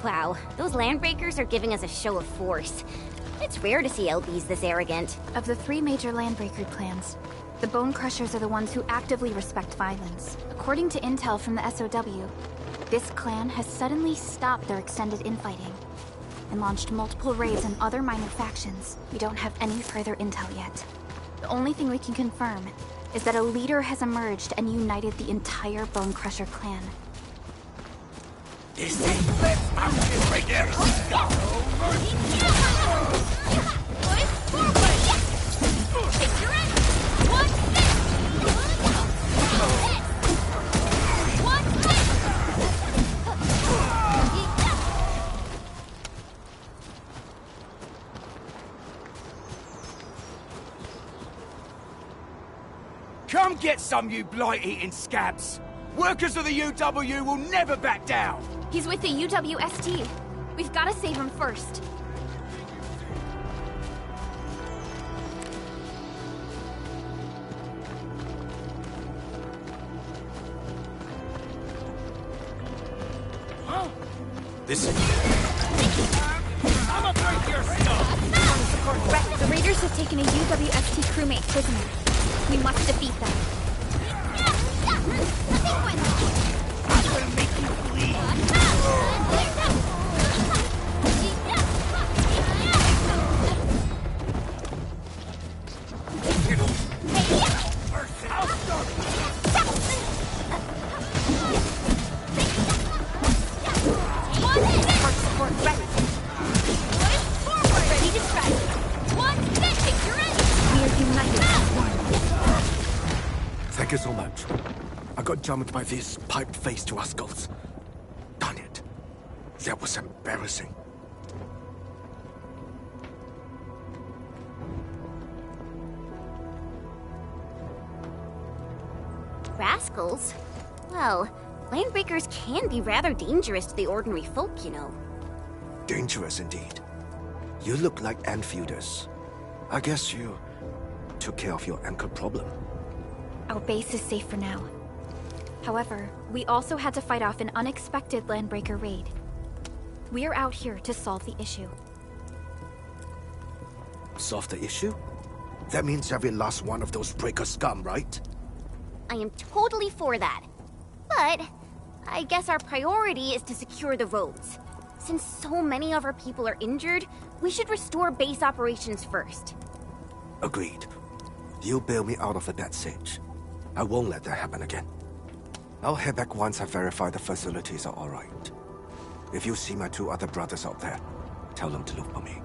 Wow, those landbreakers are giving us a show of force. It's rare to see LBs this arrogant. Of the three major landbreaker clans, the Bone Crushers are the ones who actively respect violence. According to intel from the SOW, this clan has suddenly stopped their extended infighting and launched multiple raids on other minor factions. We don't have any further intel yet. The only thing we can confirm is that a leader has emerged and united the entire Bone Crusher clan. This ain't right there. Come get some, you blight-eating scabs! Workers of the UW will never back down! He's with the UWST. We've got to save him first. Huh? This is... I'ma break your stuff! The raiders have taken a UWST crewmate prisoner. We must defeat them. I'm gonna make you bleed. Thank you so much. I got jumped by these piped-faced rascals. Darn it. That was embarrassing. Rascals? Well, landbreakers can be rather dangerous to the ordinary folk, you know. Dangerous indeed. You look like endfielders. I guess you took care of your anchor problem. Our base is safe for now. However, we also had to fight off an unexpected landbreaker raid. We are out here to solve the issue. Solve the issue? That means every last one of those breaker scum, right? I am totally for that. But I guess our priority is to secure the roads. Since so many of our people are injured, we should restore base operations first. Agreed. You bail me out of the death stage. I won't let that happen again. I'll head back once I verify the facilities are alright. If you see my two other brothers out there, tell them to look for me.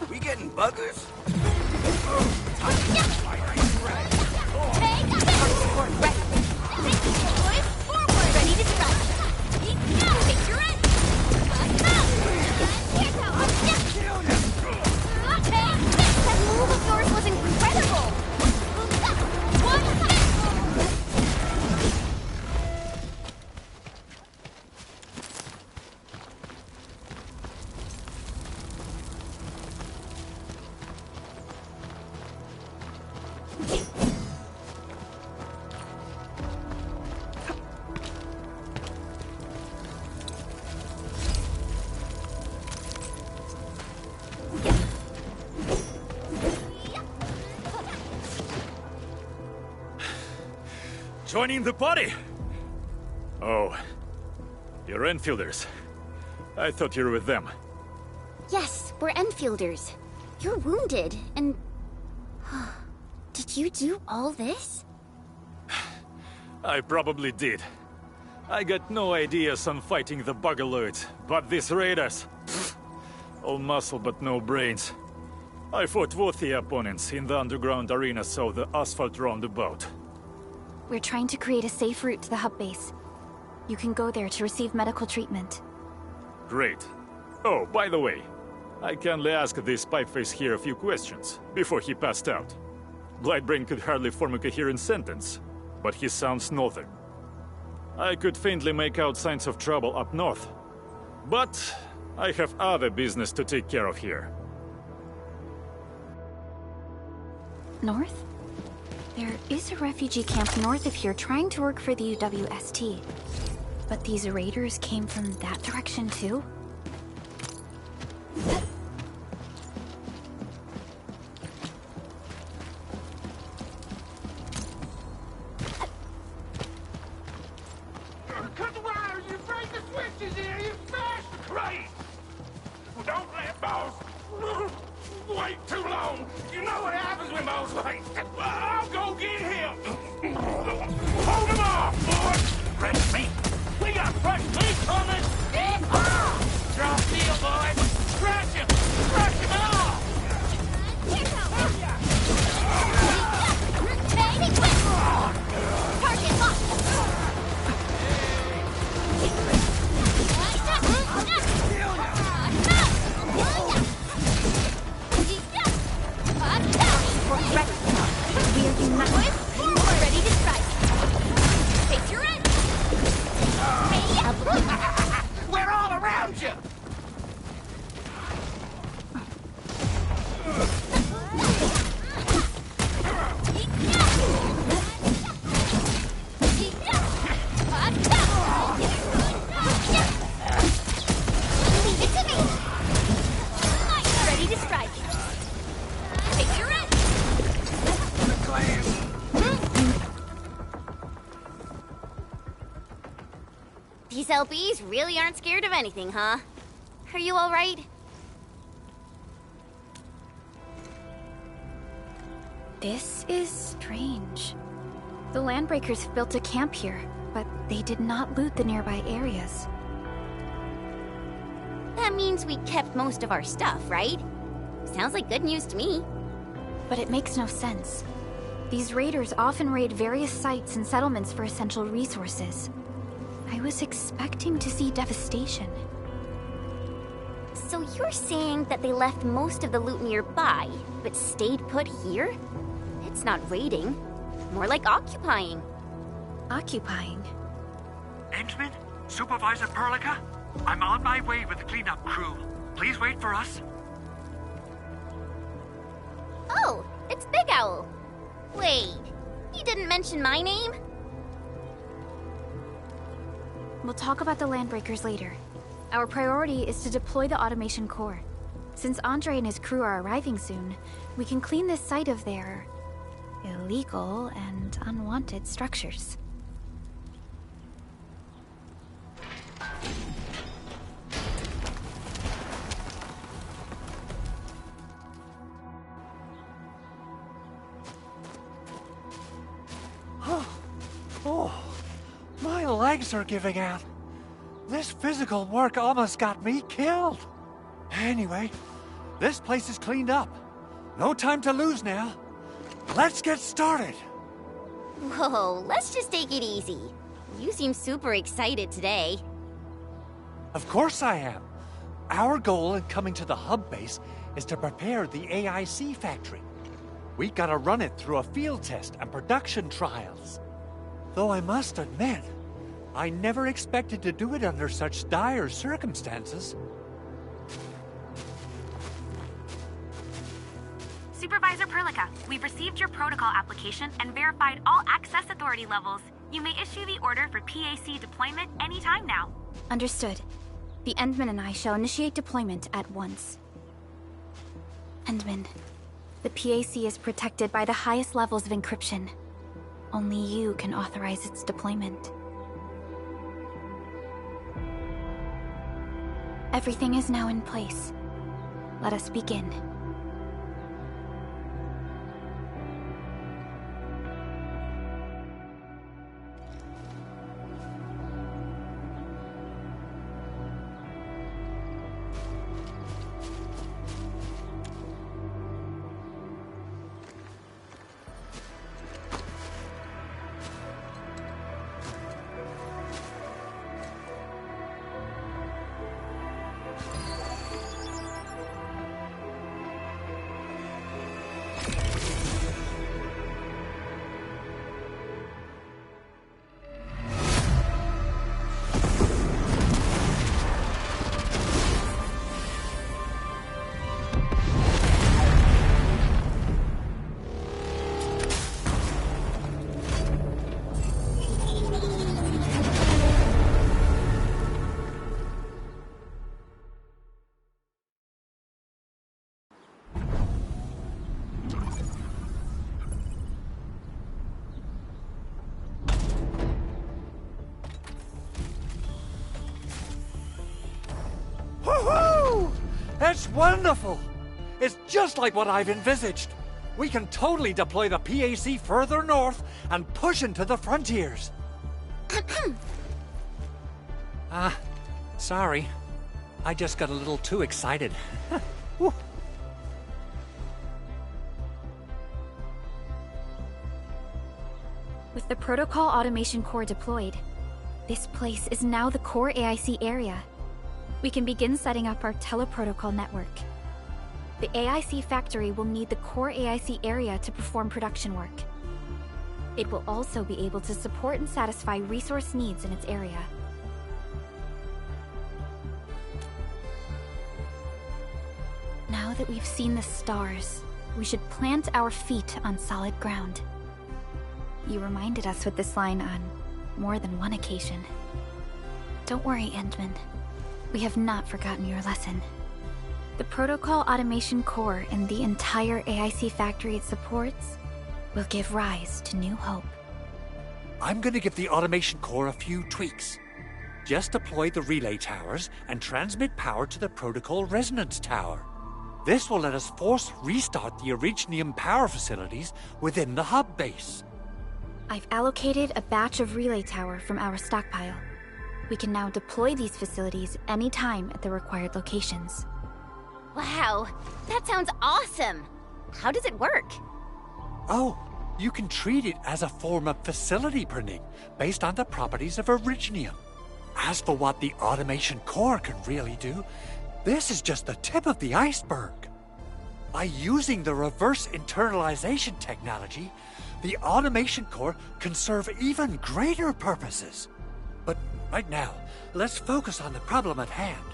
We getting buggers? Joining the party? Oh, you're Enfielders. I thought you were with them. Yes, we're Enfielders. You're wounded, and... Did you do all this? I probably did. I got no ideas on fighting the Buggerloids, but these raiders... pfft, all muscle but no brains. I fought worthy opponents in the underground arena so the asphalt roundabout. We're trying to create a safe route to the hub base. You can go there to receive medical treatment. Great. Oh, by the way, I kindly asked this pipeface here a few questions before he passed out. Blightbrain could hardly form a coherent sentence, but he sounds northern. I could faintly make out signs of trouble up north, but I have other business to take care of here. North? There is a refugee camp north of here trying to work for the UWST. But these raiders came from that direction too? Cut the wires, you break the switches here, you smash the crate! Well, don't let boss wait too long. You know what happens when boss waits. I'll go get him. Hold him off, boys! Fresh meat. We got fresh meat coming! Drop deal, boys! Scratch him! Scratch him off! Baby, quick! Target locked! We are united. Ready to strike. Face your end. We're all around you! Leave it to me. Ready to strike. Face your end. These LBs really aren't scared of anything, huh? Are you all right? This is strange. The Landbreakers have built a camp here, but they did not loot the nearby areas. That means we kept most of our stuff, right? Sounds like good news to me. But it makes no sense. These raiders often raid various sites and settlements for essential resources. I was expecting to see devastation. So you're saying that they left most of the loot nearby, but stayed put here? It's not raiding. More like occupying. Occupying? Endman? Supervisor Perlica? I'm on my way with the cleanup crew. Please wait for us. Oh, it's Big Owl. Wait, you didn't mention my name? We'll talk about the Landbreakers later. Our priority is to deploy the automation core. Since Andre and his crew are arriving soon, we can clean this site of their illegal and unwanted structures. Oh, my legs are giving out. This physical work almost got me killed. Anyway, this place is cleaned up. No time to lose now. Let's get started. Whoa, let's just take it easy. You seem super excited today. Of course I am. Our goal in coming to the hub base is to prepare the AIC factory. We gotta run it through a field test and production trials. Though I must admit, I never expected to do it under such dire circumstances. Supervisor Perlica, we've received your protocol application and verified all access authority levels. You may issue the order for PAC deployment anytime now. Understood. The Endman and I shall initiate deployment at once. Endman, the PAC is protected by the highest levels of encryption. Only you can authorize its deployment. Everything is now in place. Let us begin. Woohoo! It's wonderful! It's just like what I've envisaged. We can totally deploy the PAC further north and push into the frontiers. Sorry. I just got a little too excited. Whew. With the Protocol Automation Core deployed, this place is now the core AIC area. We can begin setting up our teleprotocol network. The AIC factory will need the core AIC area to perform production work. It will also be able to support and satisfy resource needs in its area. Now that we've seen the stars, we should plant our feet on solid ground. You reminded us with this line on more than one occasion. Don't worry, Endman. We have not forgotten your lesson. The Protocol Automation Core and the entire AIC factory it supports will give rise to new hope. I'm gonna give the Automation Core a few tweaks. Just deploy the relay towers and transmit power to the Protocol Resonance Tower. This will let us force restart the Originium power facilities within the hub base. I've allocated a batch of relay tower from our stockpile. We can now deploy these facilities anytime at the required locations. Wow, that sounds awesome! How does it work? Oh, you can treat it as a form of facility printing based on the properties of Originium. As for what the Automation Core can really do, this is just the tip of the iceberg. By using the reverse internalization technology, the Automation Core can serve even greater purposes. But right now, let's focus on the problem at hand.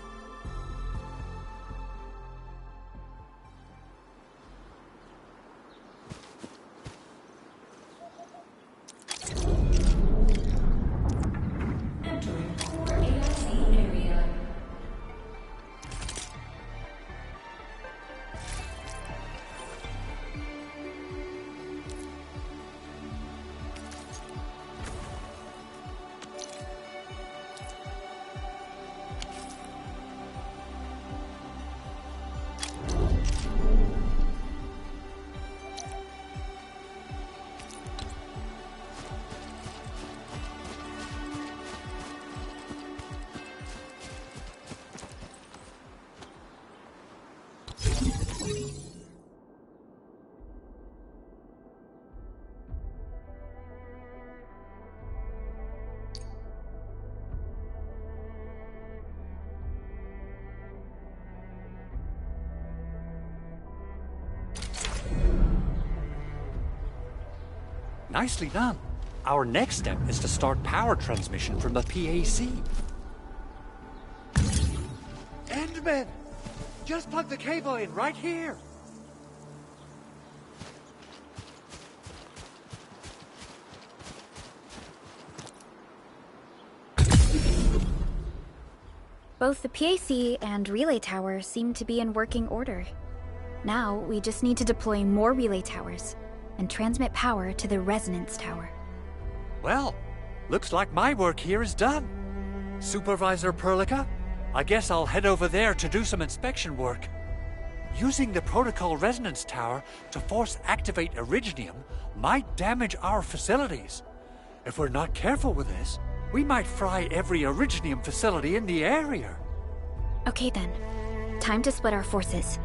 Nicely done. Our next step is to start power transmission from the PAC. Endman! Just plug the cable in right here. Both the PAC and relay tower seem to be in working order. Now, we just need to deploy more relay towers and transmit power to the resonance tower. Well, looks like my work here is done. Supervisor Perlica, I guess I'll head over there to do some inspection work. Using the Protocol Resonance Tower to force activate Originium might damage our facilities. If we're not careful with this, we might fry every Originium facility in the area. Okay then, time to split our forces.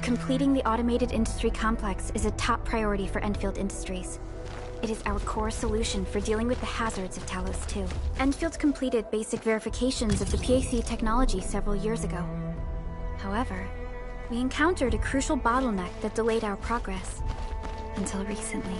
Completing the automated industry complex is a top priority for Enfield Industries. It is our core solution for dealing with the hazards of Talos 2. Enfield completed basic verifications of the PAC technology several years ago. However, we encountered a crucial bottleneck that delayed our progress. Until recently.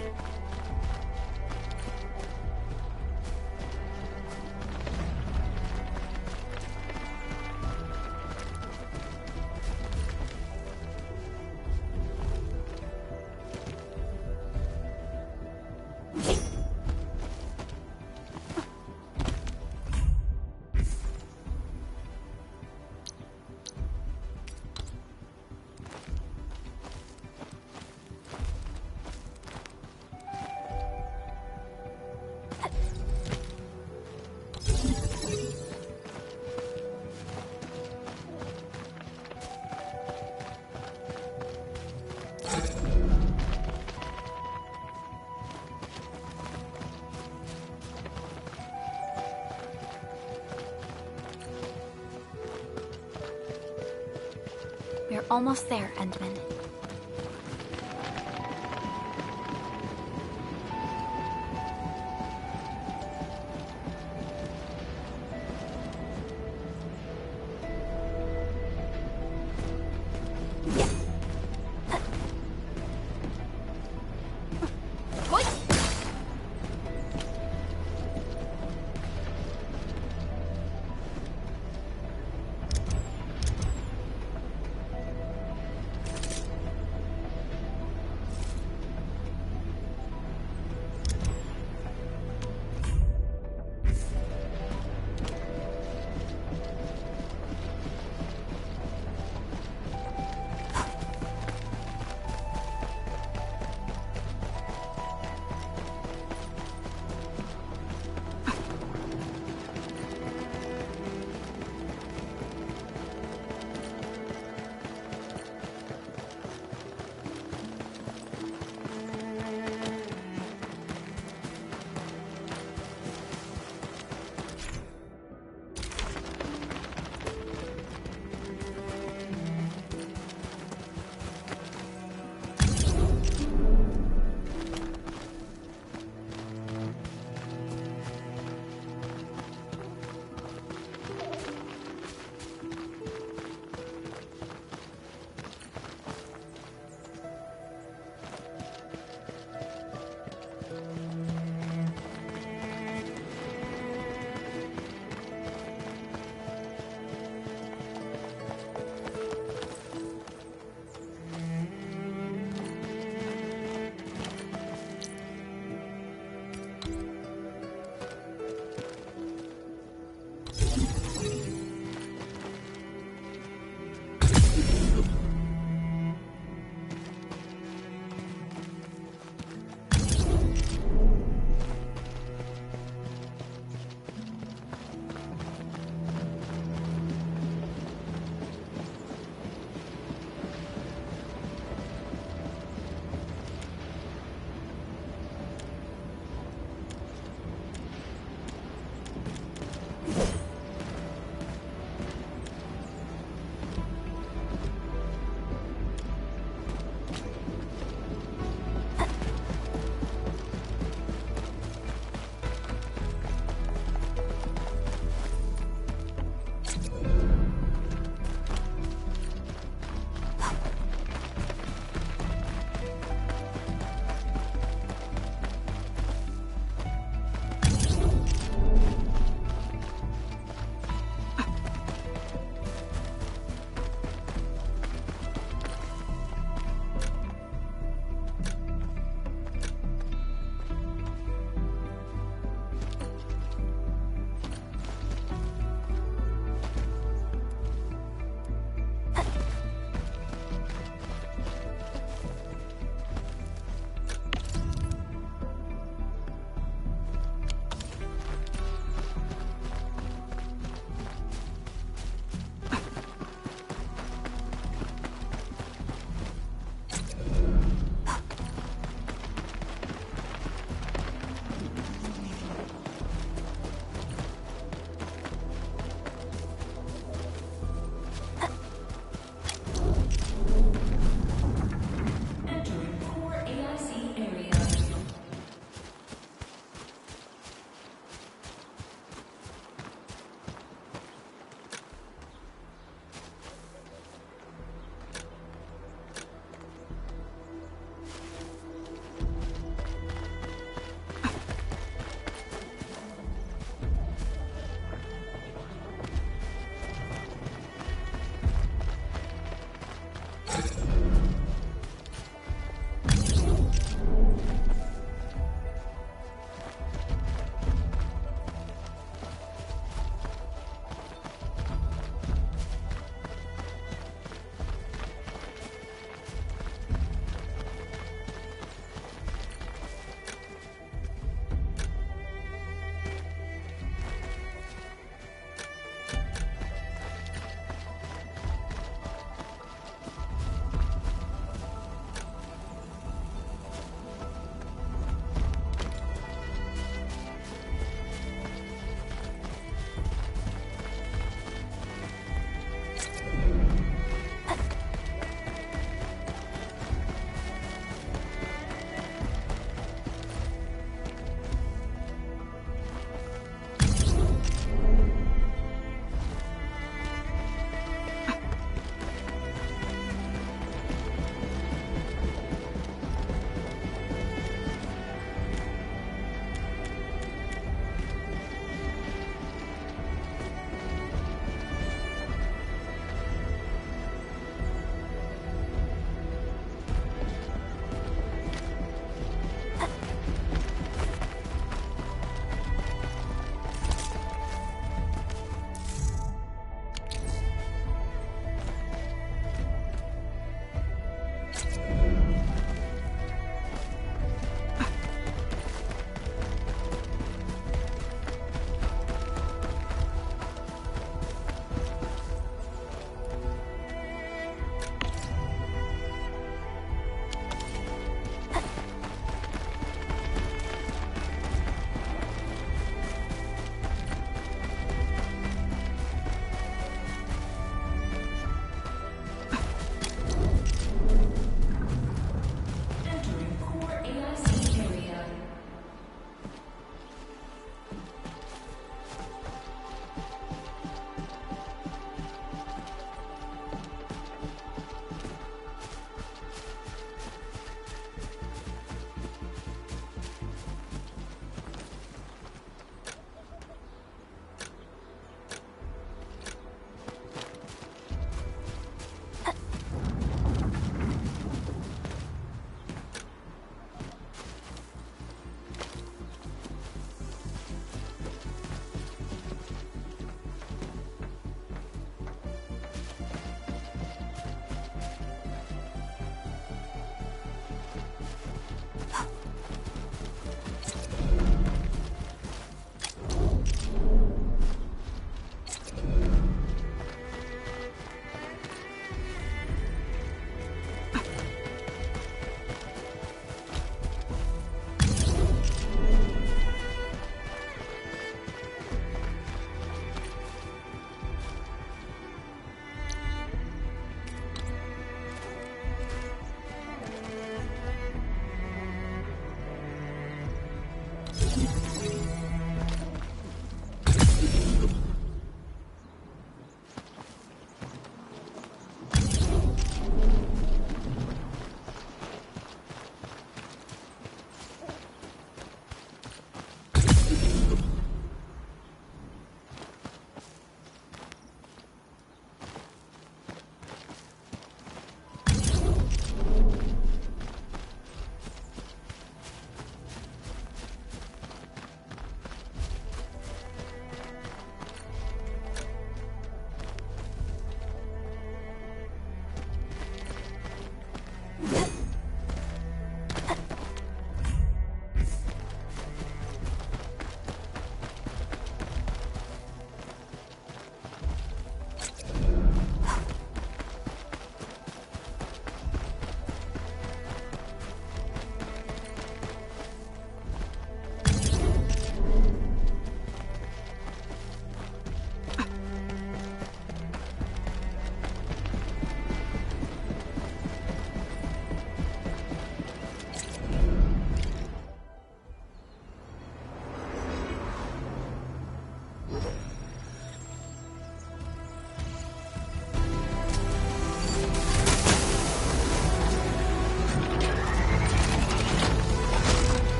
We're almost there, Endman.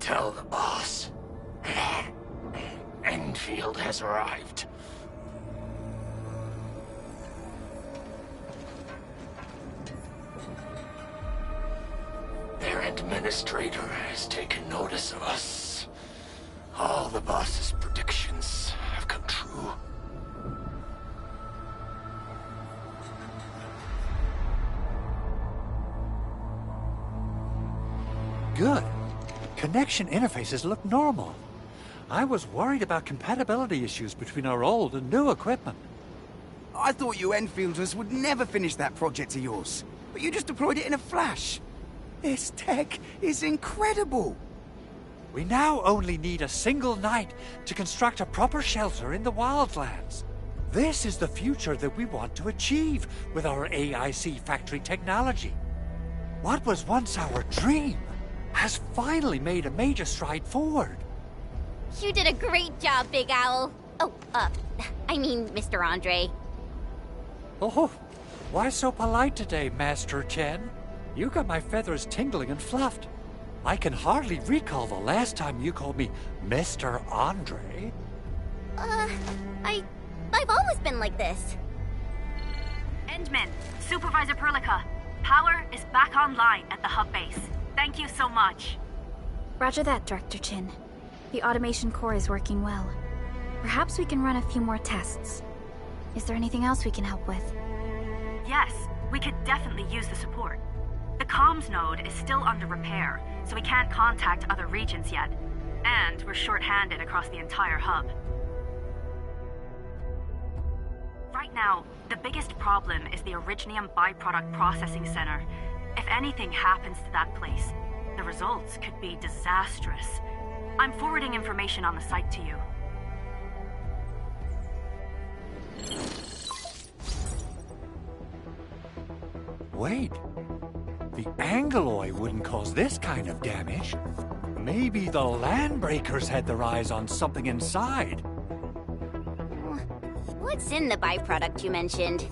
Tell the boss. Enfield has arrived. Their administrator has taken notice of us. All the boss's predictions have come true. Good. Connection interfaces look normal. I was worried about compatibility issues between our old and new equipment. I thought you Enfielders would never finish that project of yours, but you just deployed it in a flash. This tech is incredible. We now only need a single night to construct a proper shelter in the wildlands. This is the future that we want to achieve with our AIC factory technology. What was once our dream has finally made a major stride forward. You did a great job, Big Owl. Oh, I mean, Mr. Andre. Oh, why so polite today, Master Chen? You got my feathers tingling and fluffed. I can hardly recall the last time you called me Mr. Andre. I've always been like this. Endman, Supervisor Perlica, power is back online at the hub base. Thank you so much. Roger that, Director Chin. The automation core is working well. Perhaps we can run a few more tests. Is there anything else we can help with? Yes, we could definitely use the support. The comms node is still under repair, so we can't contact other regions yet. And we're short-handed across the entire hub. Right now, the biggest problem is the Originium byproduct processing center. If anything happens to that place, the results could be disastrous. I'm forwarding information on the site to you. Wait. The Angeloy wouldn't cause this kind of damage. Maybe the Landbreakers had their eyes on something inside. What's in the byproduct you mentioned?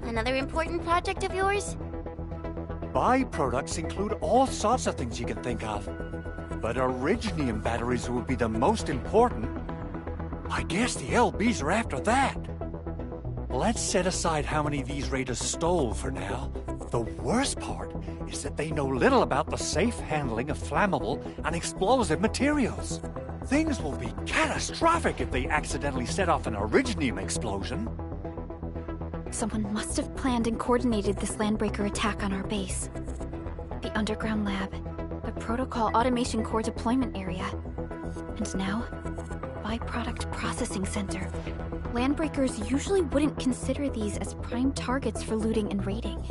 Another important project of yours? Byproducts include all sorts of things you can think of. But Originium batteries would be the most important. I guess the LBs are after that. Let's set aside how many these raiders stole for now. The worst part is that they know little about the safe handling of flammable and explosive materials. Things will be catastrophic if they accidentally set off an Originium explosion. Someone must have planned and coordinated this Landbreaker attack on our base. The underground lab, the protocol automation core deployment area, and now, byproduct processing center. Landbreakers usually wouldn't consider these as prime targets for looting and raiding.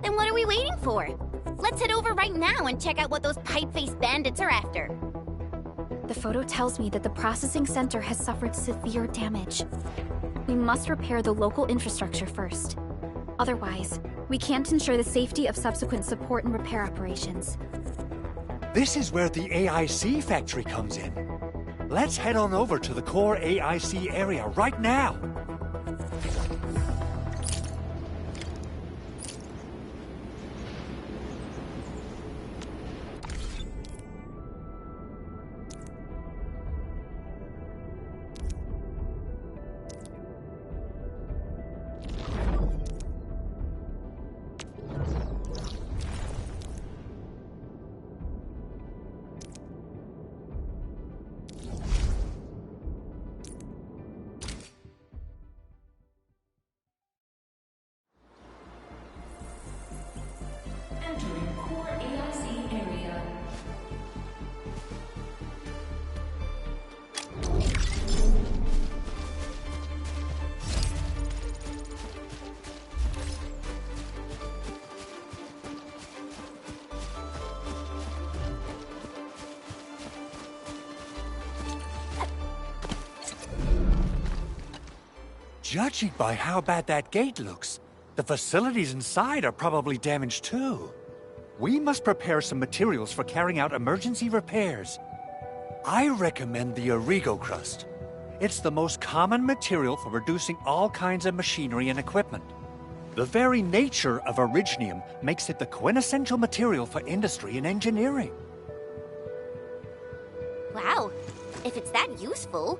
Then what are we waiting for? Let's head over right now and check out what those pipe-faced bandits are after. The photo tells me that the processing center has suffered severe damage. We must repair the local infrastructure first. Otherwise, we can't ensure the safety of subsequent support and repair operations. This is where the AIC factory comes in. Let's head on over to the core AIC area right now. Entering core AIC area. Judging by how bad that gate looks, the facilities inside are probably damaged too. We must prepare some materials for carrying out emergency repairs. I recommend the Origo crust. It's the most common material for producing all kinds of machinery and equipment. The very nature of Originium makes it the quintessential material for industry and engineering. Wow, if it's that useful,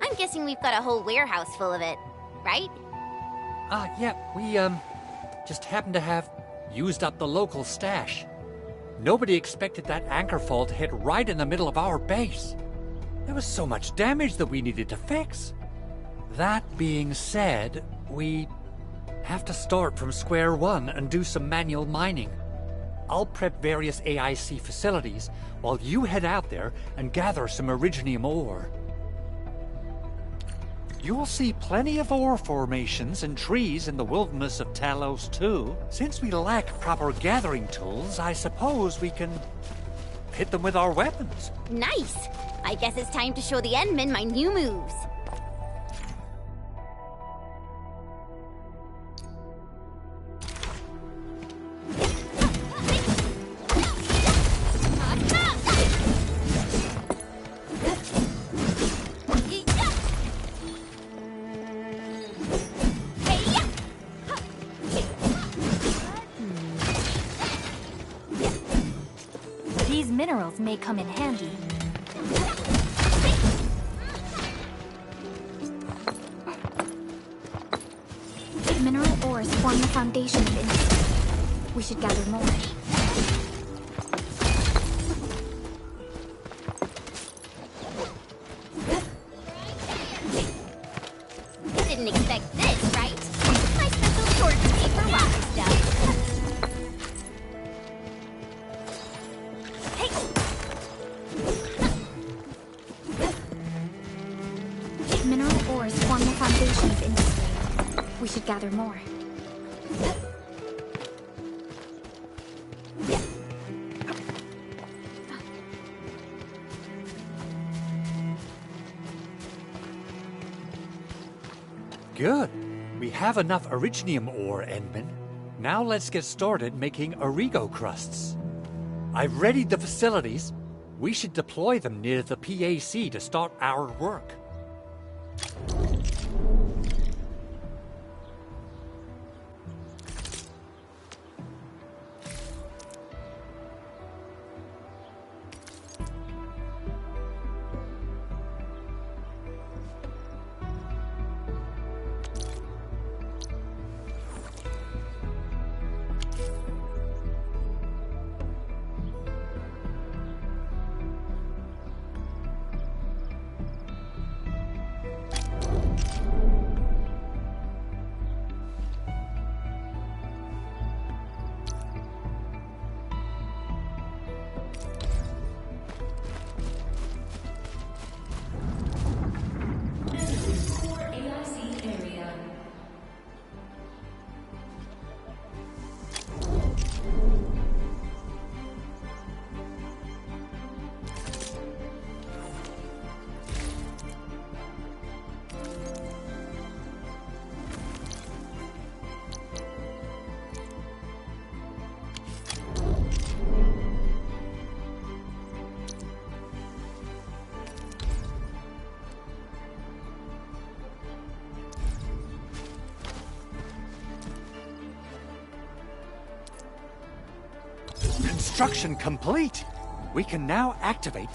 I'm guessing we've got a whole warehouse full of it, right? Yeah, we, just happen to have used up the local stash. Nobody expected that anchor fault to hit right in the middle of our base. There was so much damage that we needed to fix. That being said, we have to start from square one and do some manual mining. I'll prep various AIC facilities while you head out there and gather some Originium ore. You'll see plenty of ore formations and trees in the wilderness of Talos too. Since we lack proper gathering tools, I suppose we can hit them with our weapons. Nice! I guess it's time to show the Endmen my new moves. These minerals may come in handy. Mineral ores form the foundation of industry. We should gather more. Didn't expect this, right? My special shortcut for rock stuff. Mineral ores form the foundation of industry. We should gather more. Good. We have enough Originium ore, Endman. Now let's get started making Origo crusts. I've readied the facilities. We should deploy them near the PAC to start our work. Core AIC area. Construction complete. We can now activate.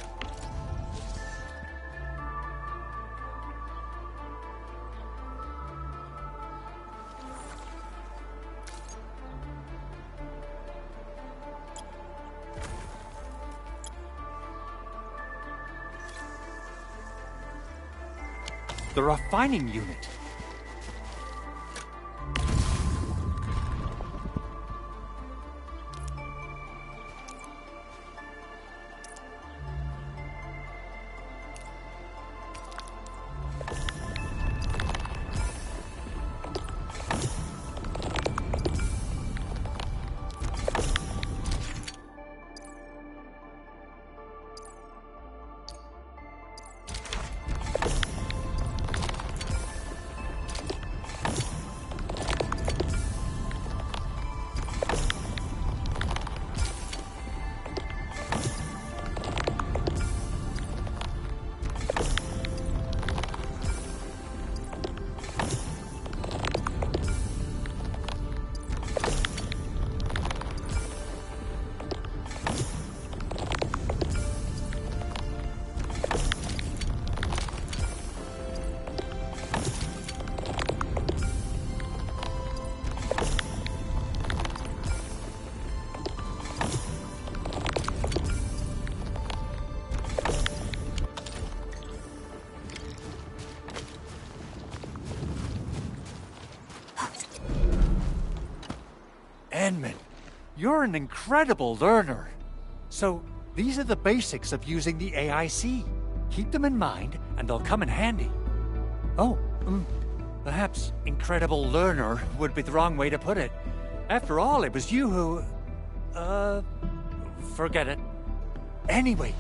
The refining unit. You're an incredible learner. So, these are the basics of using the AIC. Keep them in mind, and they'll come in handy. Oh, perhaps incredible learner would be the wrong way to put it. After all, it was you who... forget it. Anyway,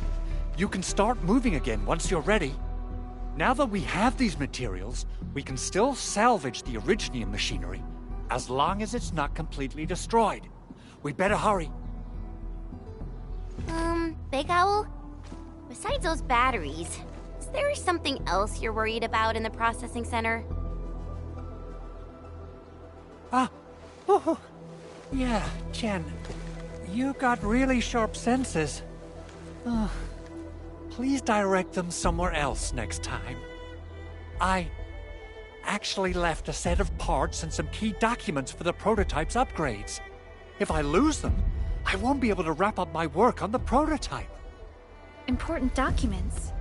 you can start moving again once you're ready. Now that we have these materials, we can still salvage the Originium machinery, as long as it's not completely destroyed. We better hurry. Big Owl? Besides those batteries, is there something else you're worried about in the processing center? Yeah, Chen. You got really sharp senses. Please direct them somewhere else next time. I actually left a set of parts and some key documents for the prototype's upgrades. If I lose them, I won't be able to wrap up my work on the prototype. Important documents?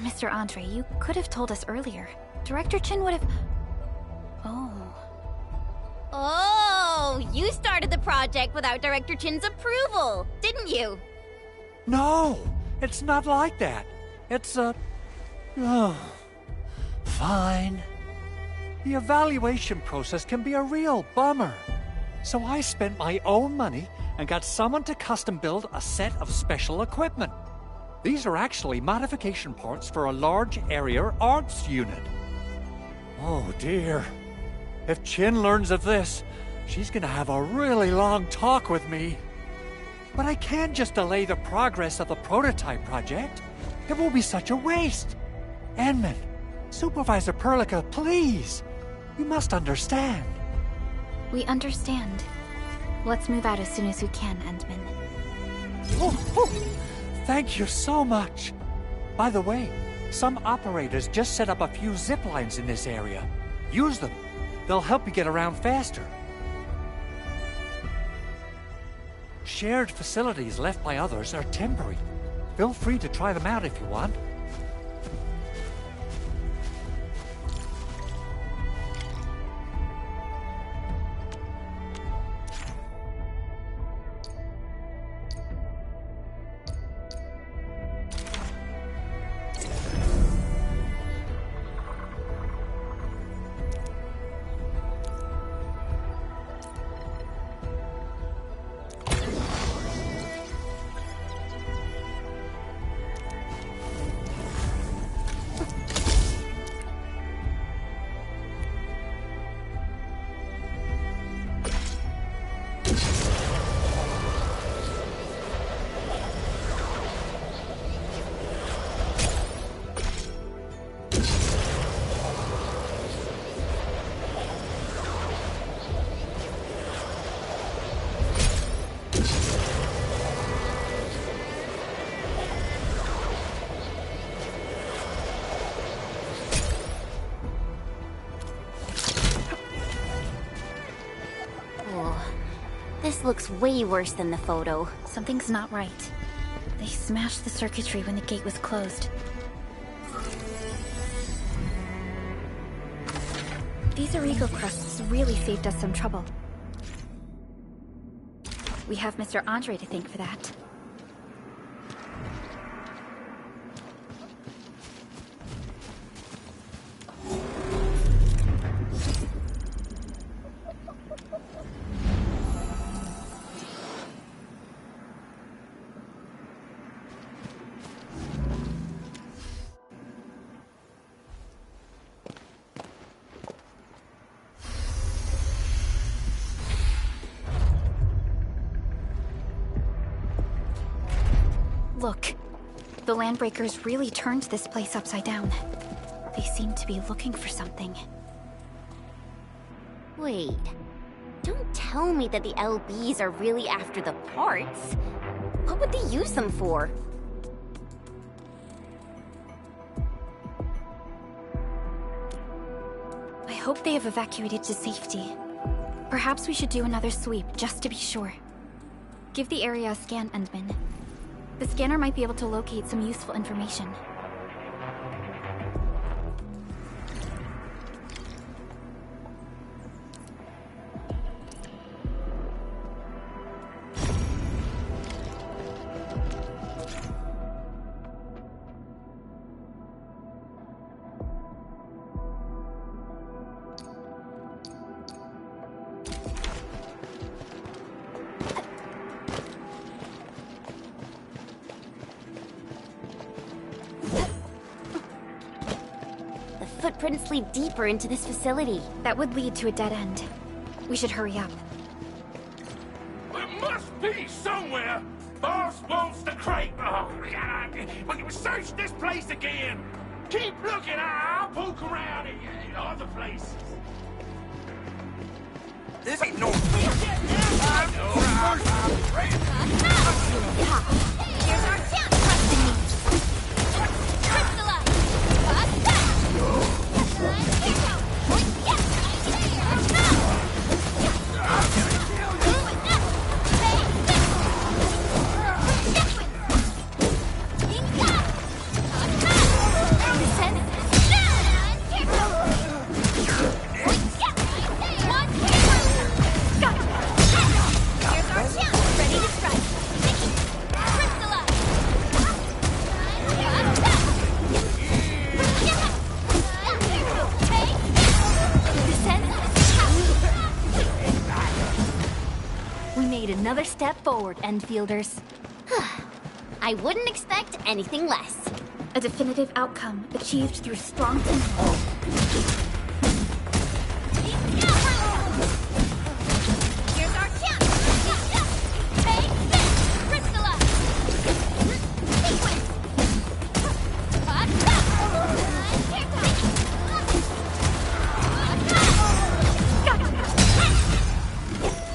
Mr. Andre, you could have told us earlier. Director Chin would have... Oh, you started the project without Director Chin's approval, didn't you? No, it's not like that. It's fine. The evaluation process can be a real bummer. So I spent my own money and got someone to custom build a set of special equipment. These are actually modification parts for a large area arts unit. Oh dear. If Chin learns of this, she's gonna have a really long talk with me. But I can't just delay the progress of the prototype project. It will be such a waste. Enman, Supervisor Perlica, please. You must understand. We understand. Let's move out as soon as we can, Endman. Thank you so much. By the way, some operators just set up a few zip lines in this area. Use them. They'll help you get around faster. Shared facilities left by others are temporary. Feel free to try them out if you want. This looks way worse than the photo. Something's not right. They smashed the circuitry when the gate was closed. These Origo crusts really saved us some trouble. We have Mr. Andre to thank for that. Look, the Landbreakers really turned this place upside down. They seem to be looking for something. Wait, don't tell me that the LBs are really after the parts. What would they use them for? I hope they have evacuated to safety. Perhaps we should do another sweep, just to be sure. Give the area a scan, Endman. The scanner might be able to locate some useful information. footprints lead deeper into this facility. That would lead to a dead end. We should hurry up. There must be somewhere. Boss wants the crate. Oh, God. We can search this place again. Keep looking. I'll poke around in other places. This ain't no... Here's our chance, trusting me. Another step forward, endfielders. I wouldn't expect anything less. A definitive outcome achieved through strong teamwork. Here's our chance. Take this, Crystalla. Sequence.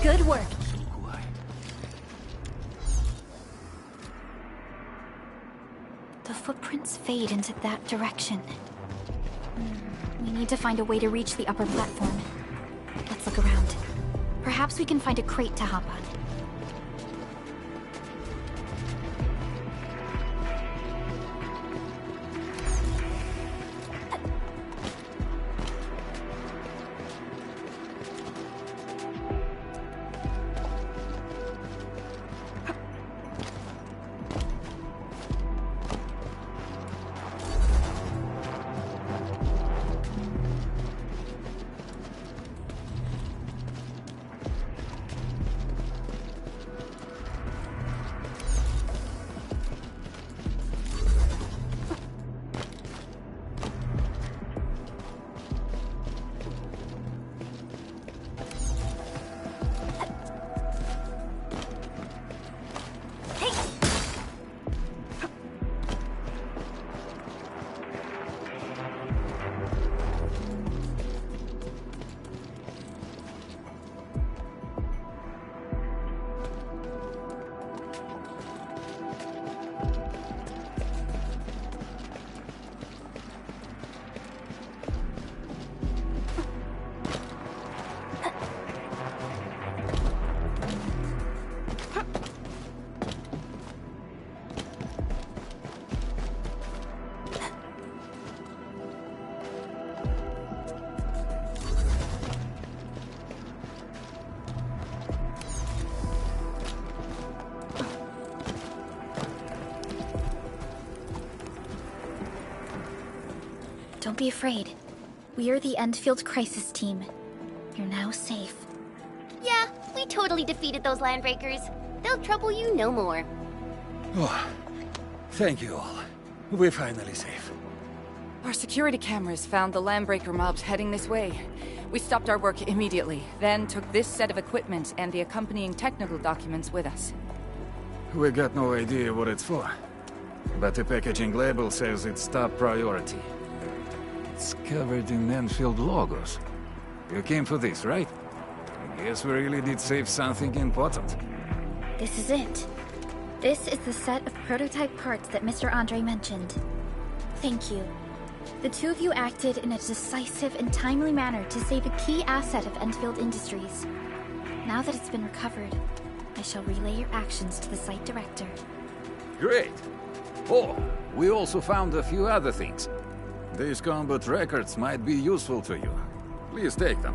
Good work. The footprints fade into that direction. We need to find a way to reach the upper platform. Let's look around. Perhaps we can find a crate to hop on. Don't be afraid. We are the Endfield Crisis Team. You're now safe. Yeah, we totally defeated those landbreakers. They'll trouble you no more. Oh, thank you all. We're finally safe. Our security cameras found the landbreaker mobs heading this way. We stopped our work immediately, then took this set of equipment and the accompanying technical documents with us. We got no idea what it's for. But the packaging label says it's top priority. It's covered in Enfield logos. You came for this, right? I guess we really did save something important. This is it. This is the set of prototype parts that Mr. Andre mentioned. Thank you. The two of you acted in a decisive and timely manner to save a key asset of Enfield Industries. Now that it's been recovered, I shall relay your actions to the site director. Great. Oh, we also found a few other things. These combat records might be useful to you. Please take them.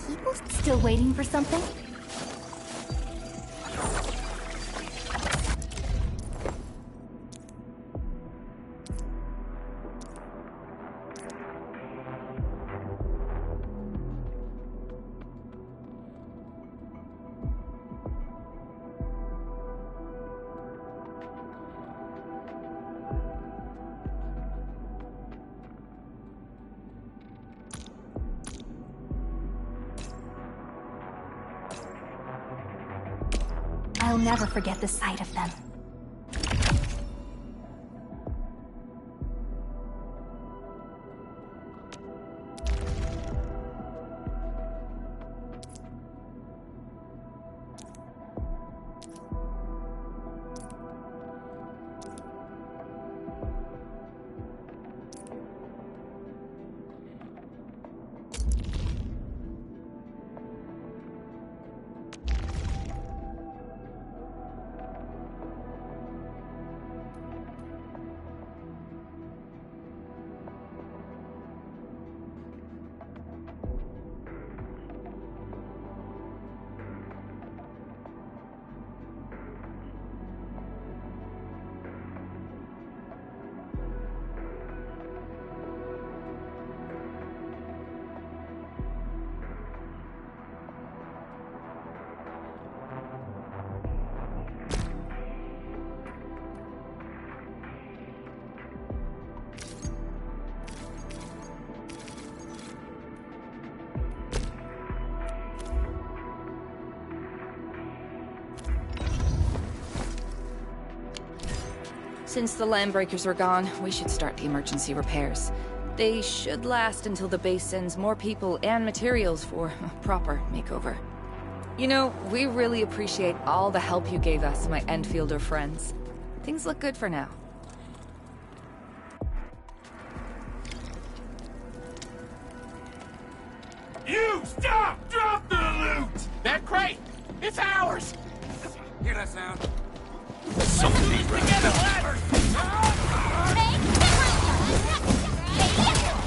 People still waiting for something? I'll never forget the sight of them. Since the Landbreakers are gone, we should start the emergency repairs. They should last until the base sends more people and materials for a proper makeover. You know, we really appreciate all the help you gave us, my Endfielder friends. Things look good for now. You stop! Drop the loot! That crate! It's ours! Hear that sound? Something needs to get a ladder!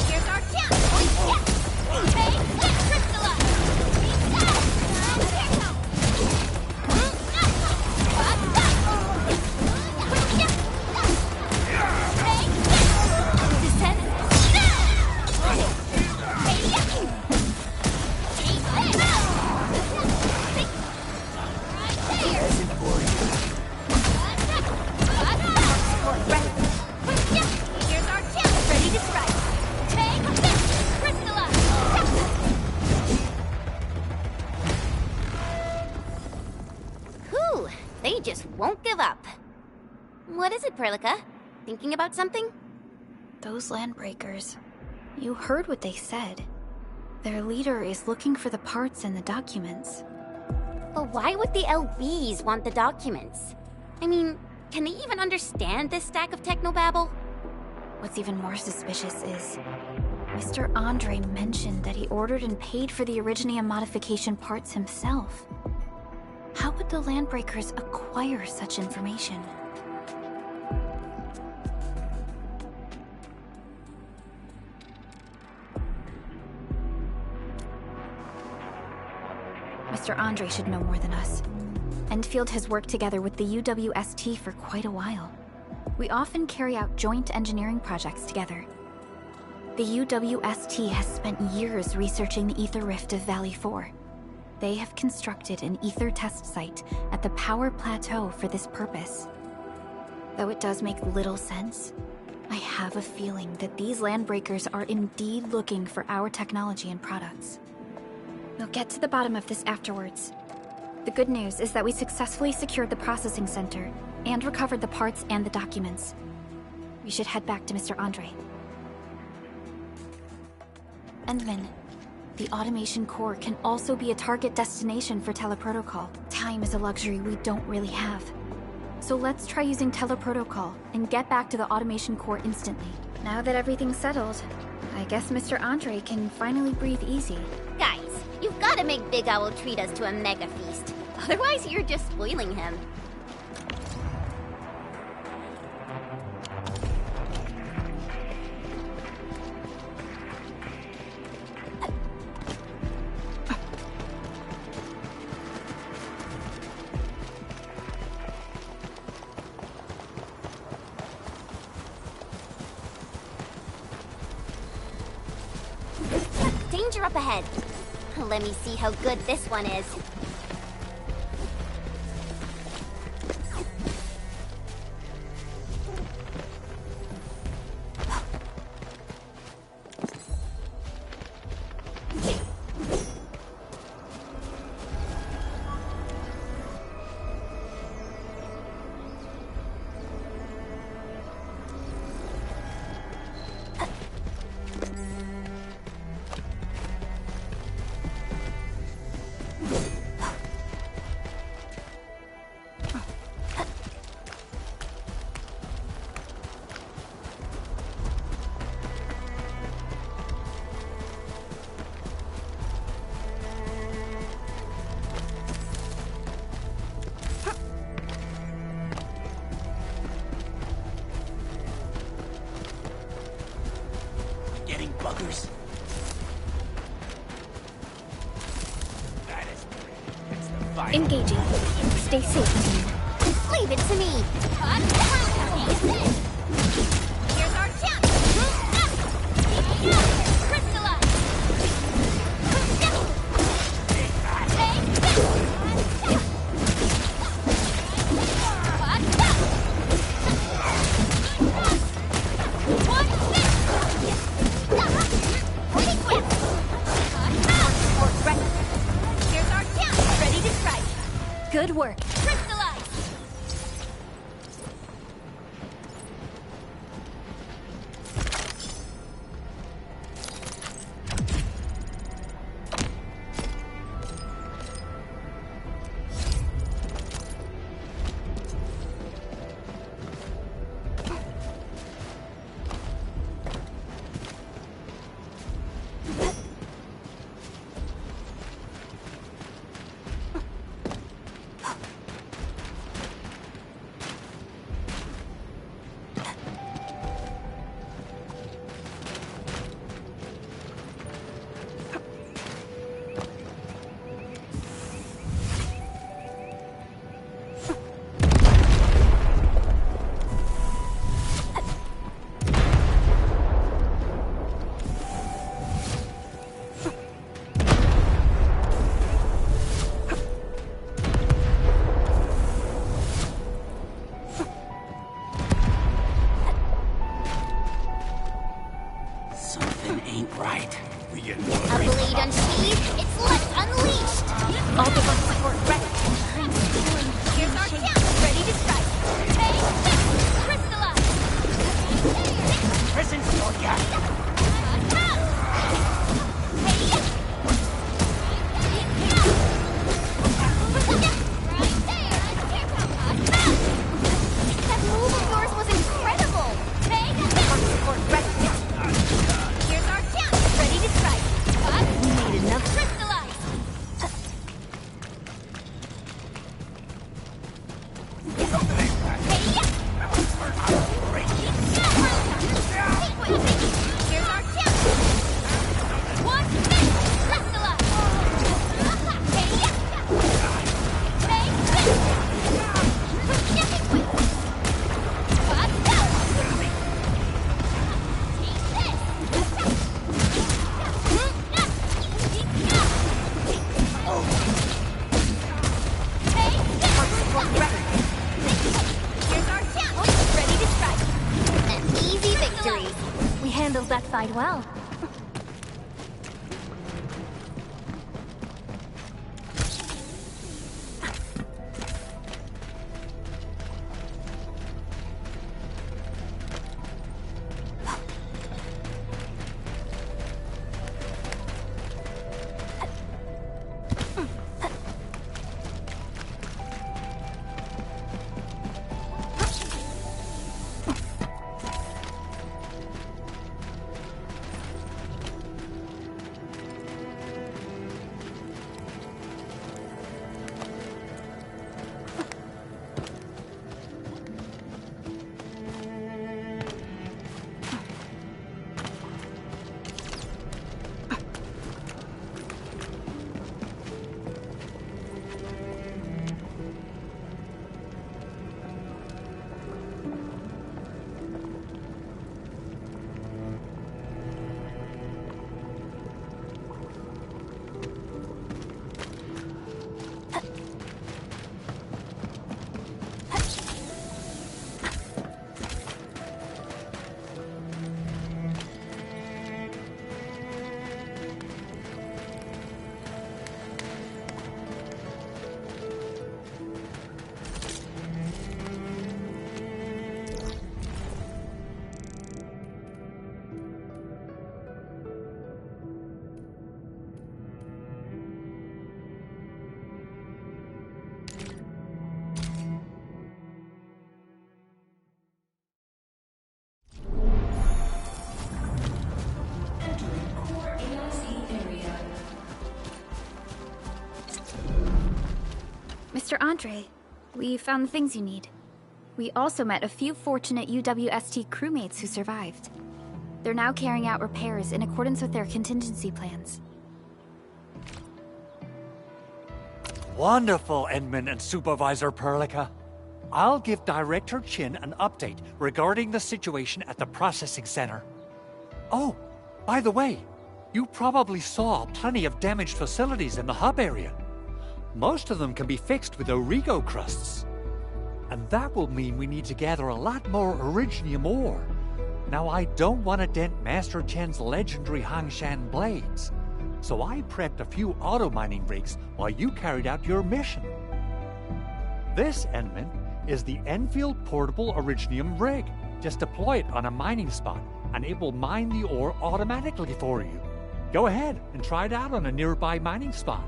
Here's our chance! Let's crystallize! Here's our chance! Ready to strike! Take this! Crystallize! Whew, they just won't give up. What is it, Perlica? Thinking about something? Those Landbreakers. You heard what they said. Their leader is looking for the parts and the documents. But why would the LBs want the documents? I mean, can they even understand this stack of technobabble? What's even more suspicious is... Mr. Andre mentioned that he ordered and paid for the Originium modification parts himself. How would the Landbreakers acquire such information? Mr. Andre should know more than us. Endfield has worked together with the UWST for quite a while. We often carry out joint engineering projects together. The UWST has spent years researching the ether rift of Valley 4. They have constructed an ether test site at the Power Plateau for this purpose. Though it does make little sense, I have a feeling that these Landbreakers are indeed looking for our technology and products. We'll get to the bottom of this afterwards. The good news is that we successfully secured the processing center and recovered the parts and the documents. We should head back to Mr. Andre. Endman, the automation core can also be a target destination for teleprotocol. Time is a luxury we don't really have. So let's try using teleprotocol and get back to the automation core instantly. Now that everything's settled, I guess Mr. Andre can finally breathe easy. Guys, you've got to make Big Owl treat us to a mega feast. Otherwise, you're just spoiling him. Danger up ahead. Let me see how good this one is. Engaging. Stay safe, team. Leave it to me. Here's our chance. Crystallize. Here's our chance. Ready to strike. Good work. Crystallize. Something ain't right. We get A blade unsheathed, its light unleashed. All the ones support ready. Here's our chance, ready to strike. Take this, crystallize. Present for ya. That move of yours was incredible. Take this, support ready. Here's our chance, ready to strike. We made enough crystallize. Here's our chance. One minute, crystallize. Take this. Here's our chance. Ready to strike. An easy victory. We handled that fight well. Mr. Andre, we found the things you need. We also met a few fortunate UWST crewmates who survived. They're now carrying out repairs in accordance with their contingency plans. Wonderful, Edmund and Supervisor Perlica. I'll give Director Chin an update regarding the situation at the processing center. Oh, by the way, you probably saw plenty of damaged facilities in the hub area. Most of them can be fixed with Origo crusts. And that will mean we need to gather a lot more Originium ore. Now, I don't want to dent Master Chen's legendary Hangshan blades, so I prepped a few auto-mining rigs while you carried out your mission. This, Enman, is the Enfield Portable Originium rig. Just deploy it on a mining spot, and it will mine the ore automatically for you. Go ahead and try it out on a nearby mining spot.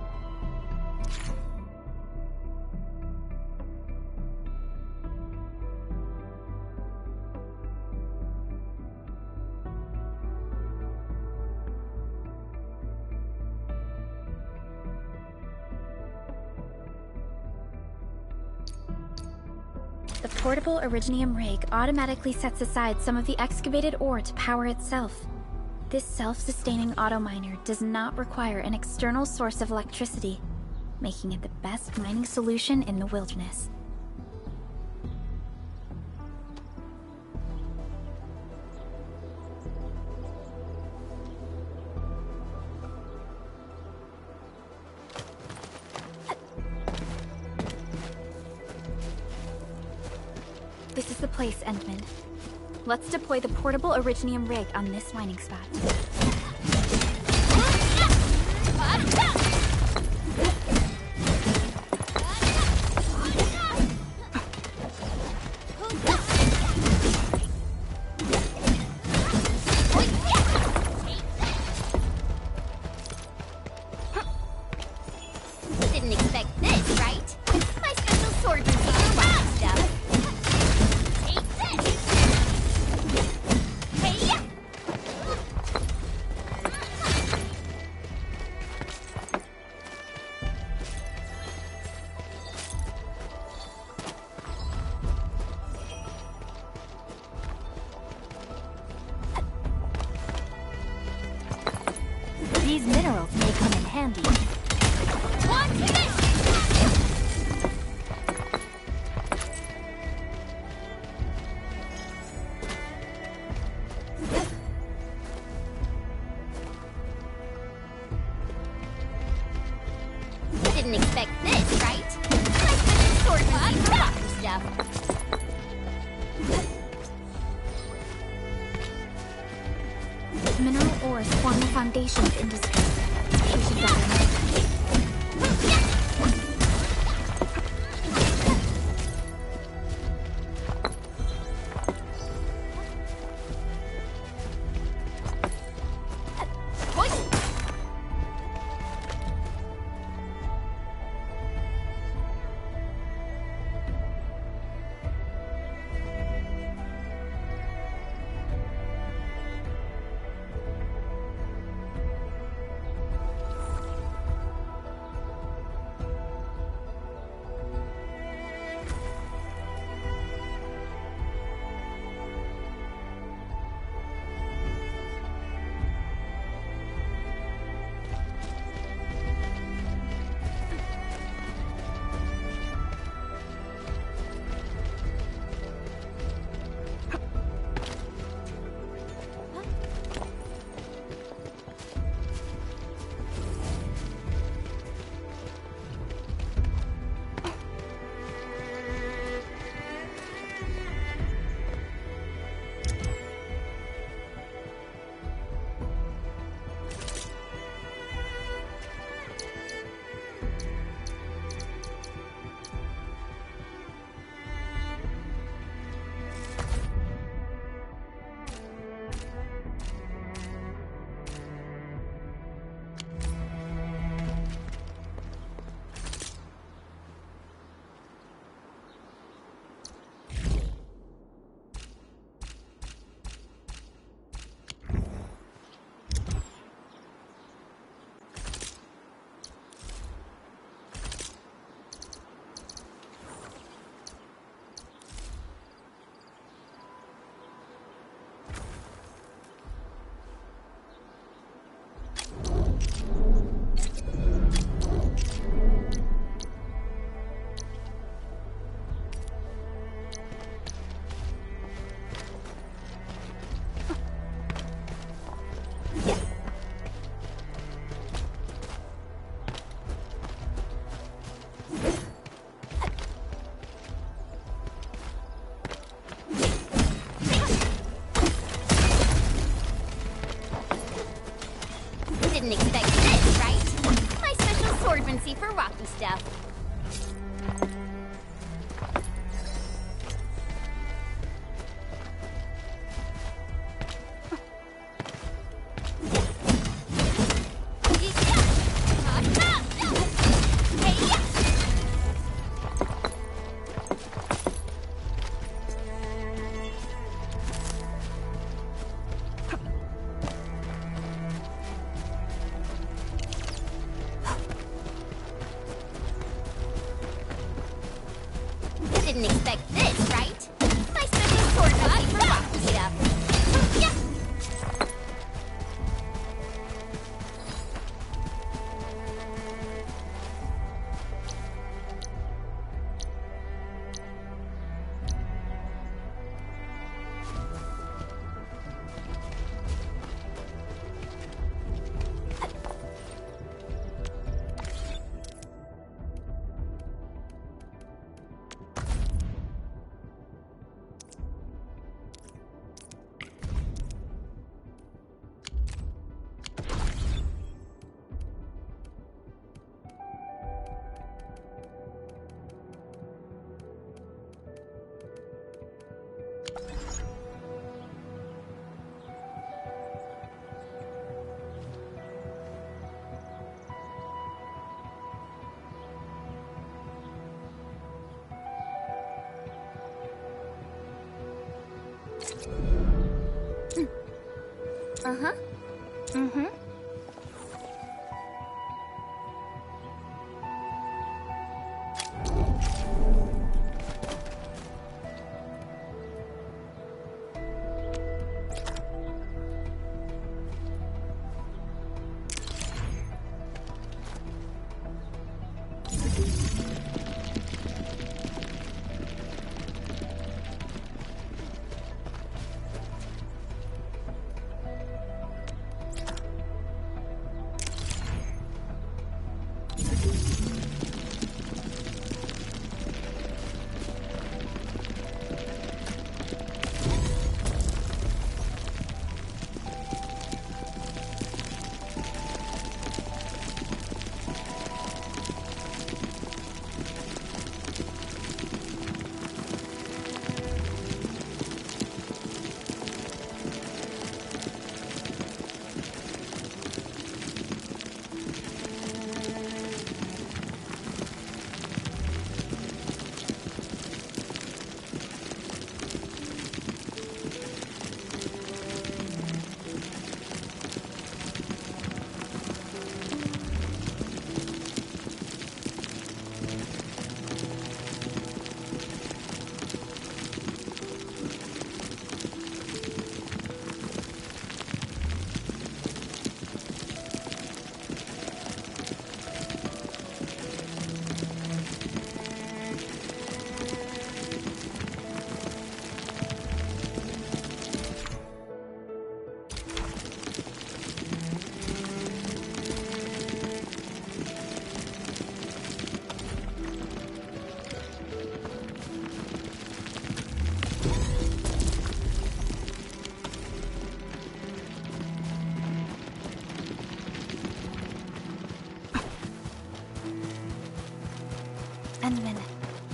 The portable Originium rig automatically sets aside some of the excavated ore to power itself. This self-sustaining auto-miner does not require an external source of electricity, making it the best mining solution in the wilderness. This is the place, Endman. Let's deploy the portable Originium rig on this mining spot. Didn't expect this, right? My special sword routine for rock stuff. Take this! Hey! These minerals may come in handy. Watch this! Didn't expect this, right? My special sword routine for rock stuff. Mineral ores form the foundation of industry. We should gather more. emergency for rocky stuff. Didn't expect this, right? My special sword body for rocky stuff. Yeah. Uh-huh. Mm-hmm.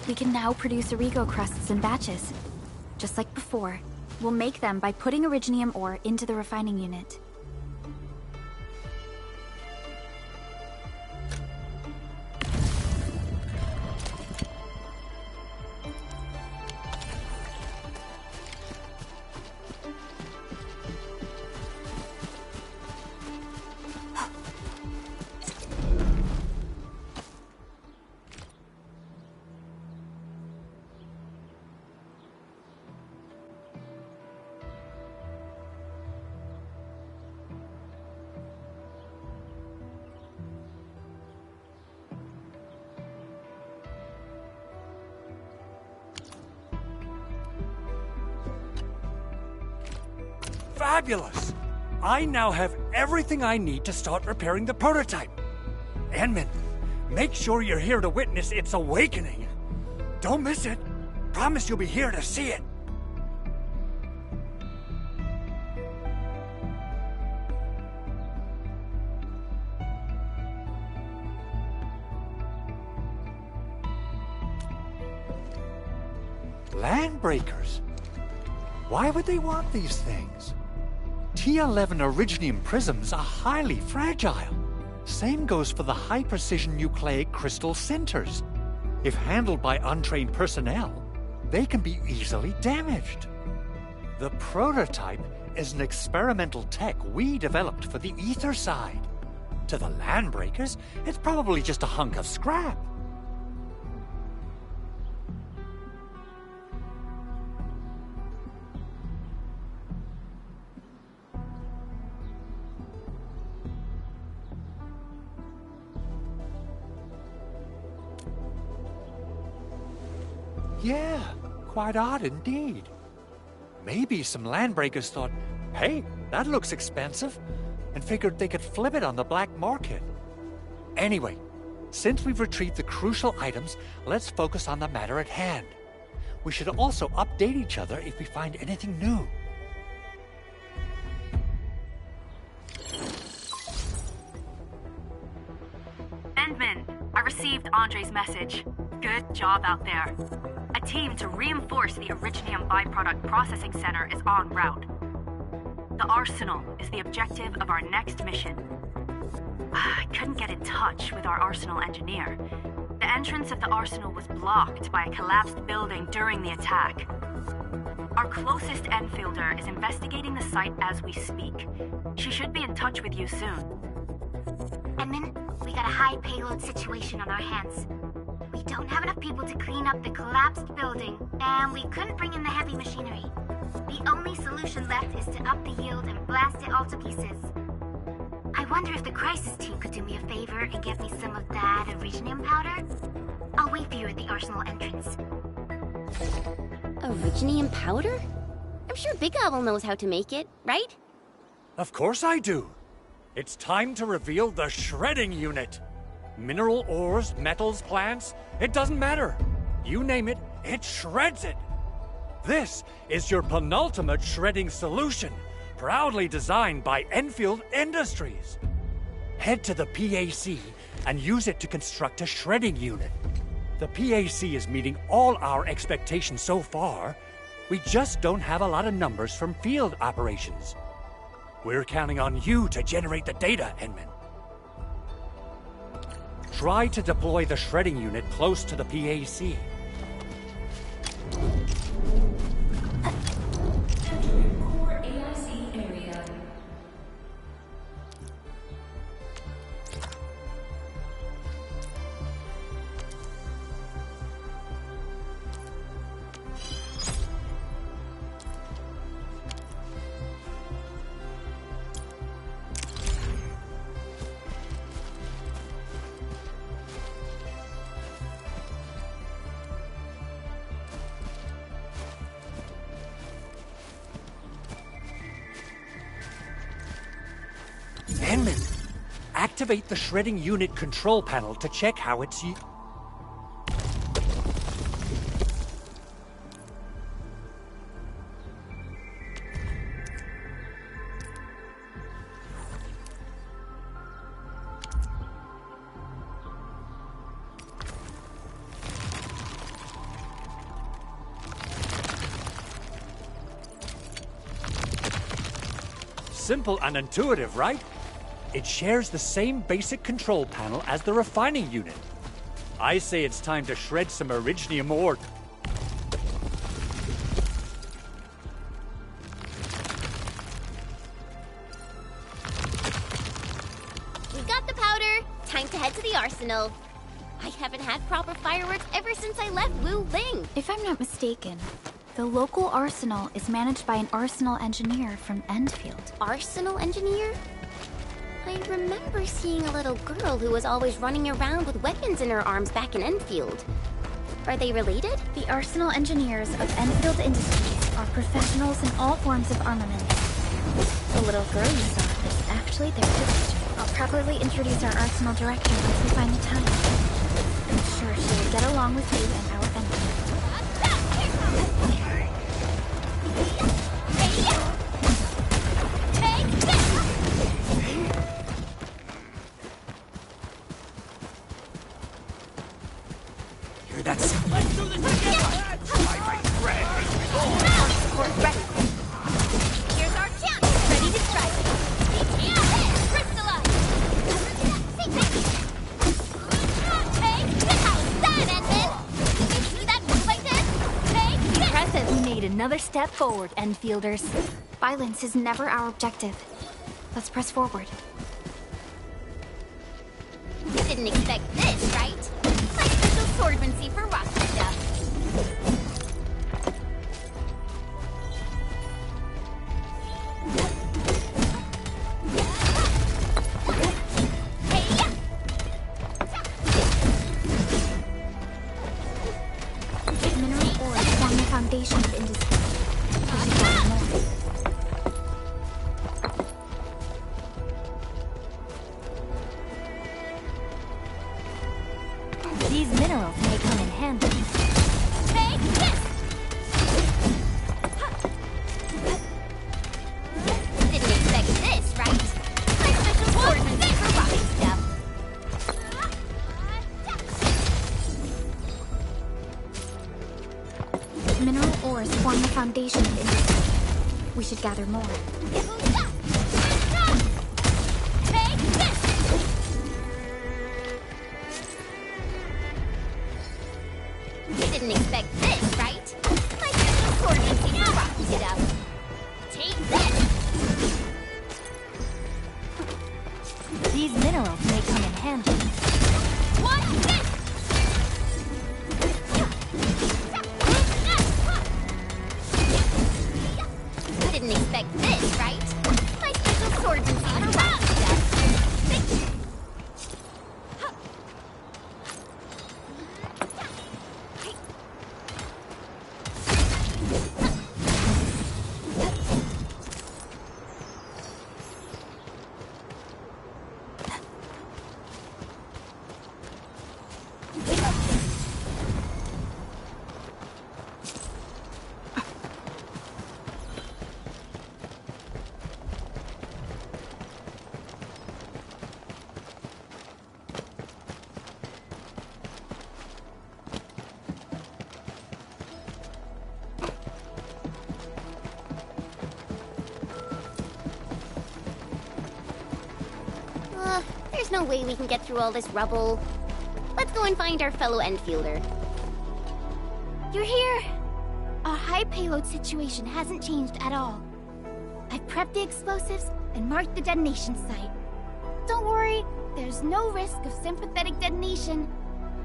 We can now produce Origo crusts in batches. Just like before, we'll make them by putting Originium ore into the refining unit. Fabulous! I now have everything I need to start repairing the prototype. Enman, make sure you're here to witness its awakening. Don't miss it. Promise you'll be here to see it. Landbreakers? Why would they want these things? T11 Originium prisms are highly fragile. Same goes for the high-precision nucleic crystal centers. If handled by untrained personnel, they can be easily damaged. The prototype is an experimental tech we developed for the ether side. To the Landbreakers, it's probably just a hunk of scrap. Yeah, quite odd indeed. Maybe some Landbreakers thought, hey, that looks expensive, and figured they could flip it on the black market. Anyway, since we've retrieved the crucial items, let's focus on the matter at hand. We should also update each other if we find anything new. Endman, I received Andre's message. Good job out there. A team to reinforce the Originium byproduct processing center is en route. The Arsenal is the objective of our next mission. I couldn't get in touch with our Arsenal engineer. The entrance of the Arsenal was blocked by a collapsed building during the attack. Our closest endfielder is investigating the site as we speak. She should be in touch with you soon. Edmund, we got a high payload situation on our hands. We don't have enough people to clean up the collapsed building, and we couldn't bring in the heavy machinery. The only solution left is to up the yield and blast it all to pieces. I wonder if the crisis team could do me a favor and get me some of that Originium powder? I'll wait for you at the Arsenal entrance. Originium powder? I'm sure Big Owl knows how to make it, right? Of course I do. It's time to reveal the shredding unit. Mineral ores, metals, plants, it doesn't matter. You name it, it shreds it. This is your penultimate shredding solution, proudly designed by Enfield Industries. Head to the PAC and use it to construct a shredding unit. The PAC is meeting all our expectations so far. We just don't have a lot of numbers from field operations. We're counting on you to generate the data, Edmund. Try to deploy the shredding unit close to the PAC. Core AIC area. Edmund, activate the shredding unit control panel to check how it's Simple and intuitive, right? It shares the same basic control panel as the refining unit. I say it's time to shred some Originium ore. We got the powder. Time to head to the Arsenal. I haven't had proper fireworks ever since I left Wu Ling. If I'm not mistaken, the local arsenal is managed by an arsenal engineer from Endfield. Arsenal engineer? I remember seeing a little girl who was always running around with weapons in her arms back in Enfield. Are they related? The arsenal engineers of Enfield Industries are professionals in all forms of armament. The little girl you saw is actually their sister. I'll properly introduce our arsenal director once we find the time. I'm sure she will get along with you and our enemy. That's... Let's do this together! Support ready. Here's our chance. Ready to strike. Crystallize. Take this. How's that, Edmund? You see that move I did? Take this. Impressive. We made another step forward, Enfielders. Violence is never our objective. Let's press forward. You didn't expect this, right? My special swordsmancy for rocky stuff. Mineral ores form the foundation of industry. We should learn more. These minerals may come in handy. Take this! Didn't expect this, right? My special swordsmancy for rocky stuff. Mineral ores form the foundation of industry. We should gather more. Take this! You didn't expect this, right? My special swordsmancy for rocky stuff. Take this! These minerals may come in handy. What's this? Didn't expect this, right? My special swordsmancy for rocky stuff. There's no way we can get through all this rubble. Let's go and find our fellow endfielder. You're here! Our high payload situation hasn't changed at all. I've prepped the explosives and marked the detonation site. Don't worry, there's no risk of sympathetic detonation.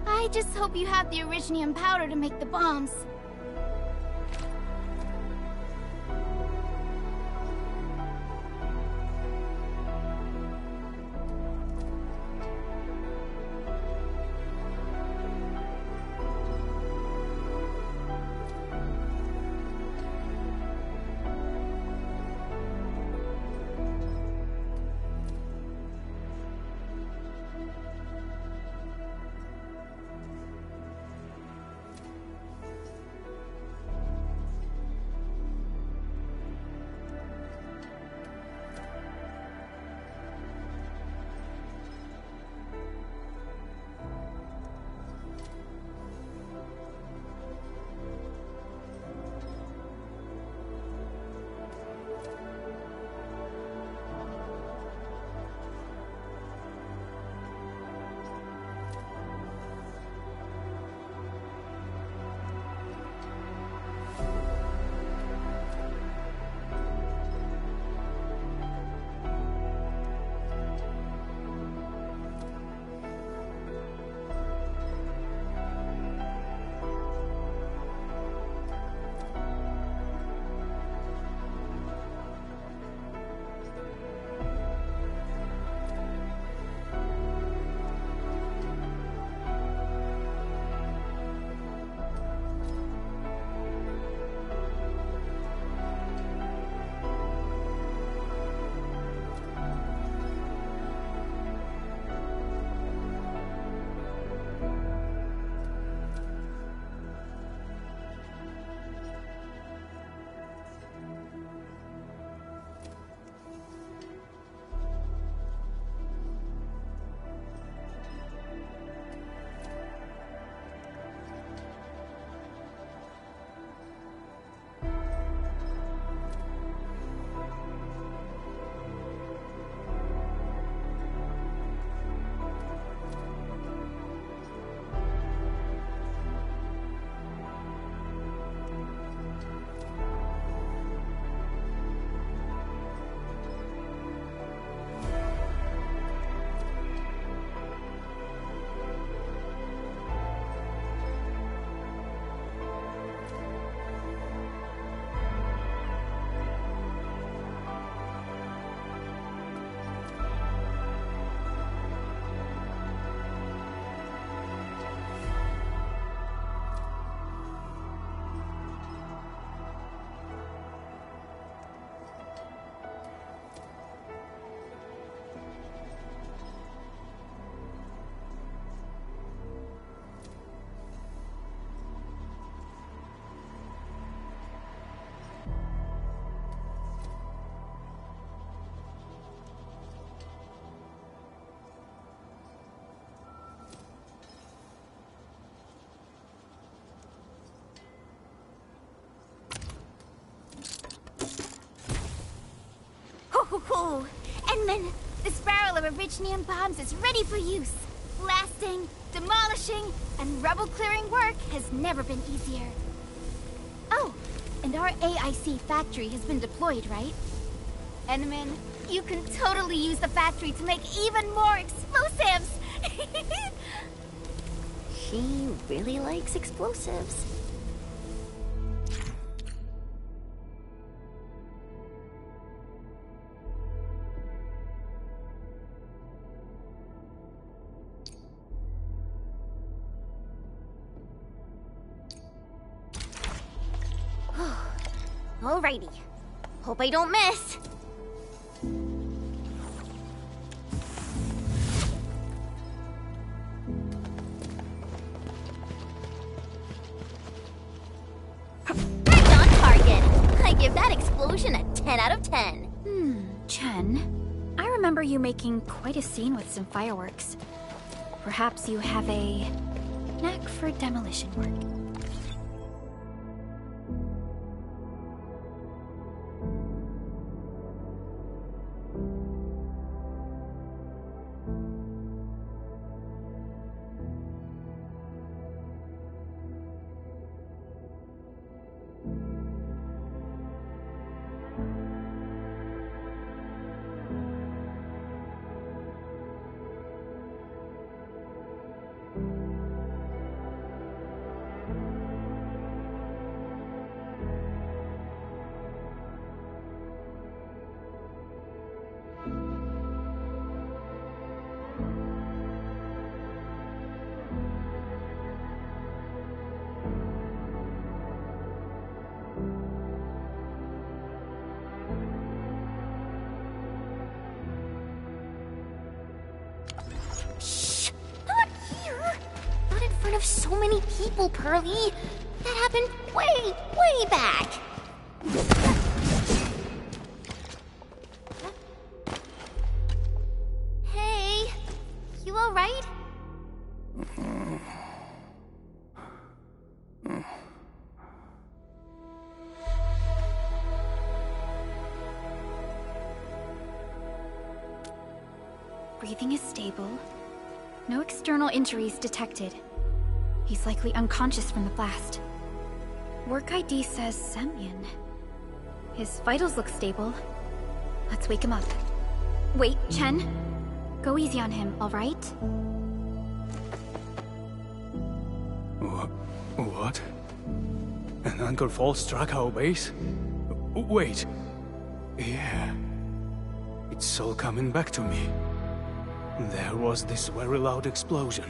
I just hope you have the originium powder to make the bombs. Edmund! This barrel of originium bombs is ready for use. Blasting, demolishing, and rubble-clearing work has never been easier. Oh, and our AIC factory has been deployed, right? Edmund, you can totally use the factory to make even more explosives! She really likes explosives. Alrighty. Hope I don't miss. Right on target. I give that explosion a 10 out of 10. Chen, I remember you making quite a scene with some fireworks. Perhaps you have a knack for demolition work. Not in front of so many people, Pearly. That happened way back. Hey, you all right? Breathing is stable. No external injuries detected. He's likely unconscious from the blast. Work ID says Semyon. His vitals look stable. Let's wake him up. Wait, Chen. Go easy on him, all right? What? An anchor fall struck our base? Wait. Yeah. It's all coming back to me. There was this very loud explosion,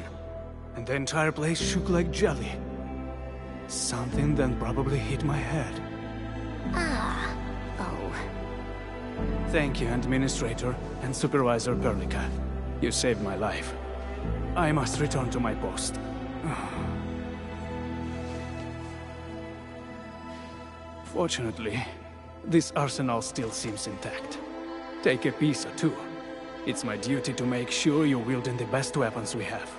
and the entire place shook like jelly. Something then probably hit my head. Oh. Thank you, Administrator and Supervisor Perlica. You saved my life. I must return to my post. Fortunately, this arsenal still seems intact. Take a piece or two. It's my duty to make sure you're wielding the best weapons we have.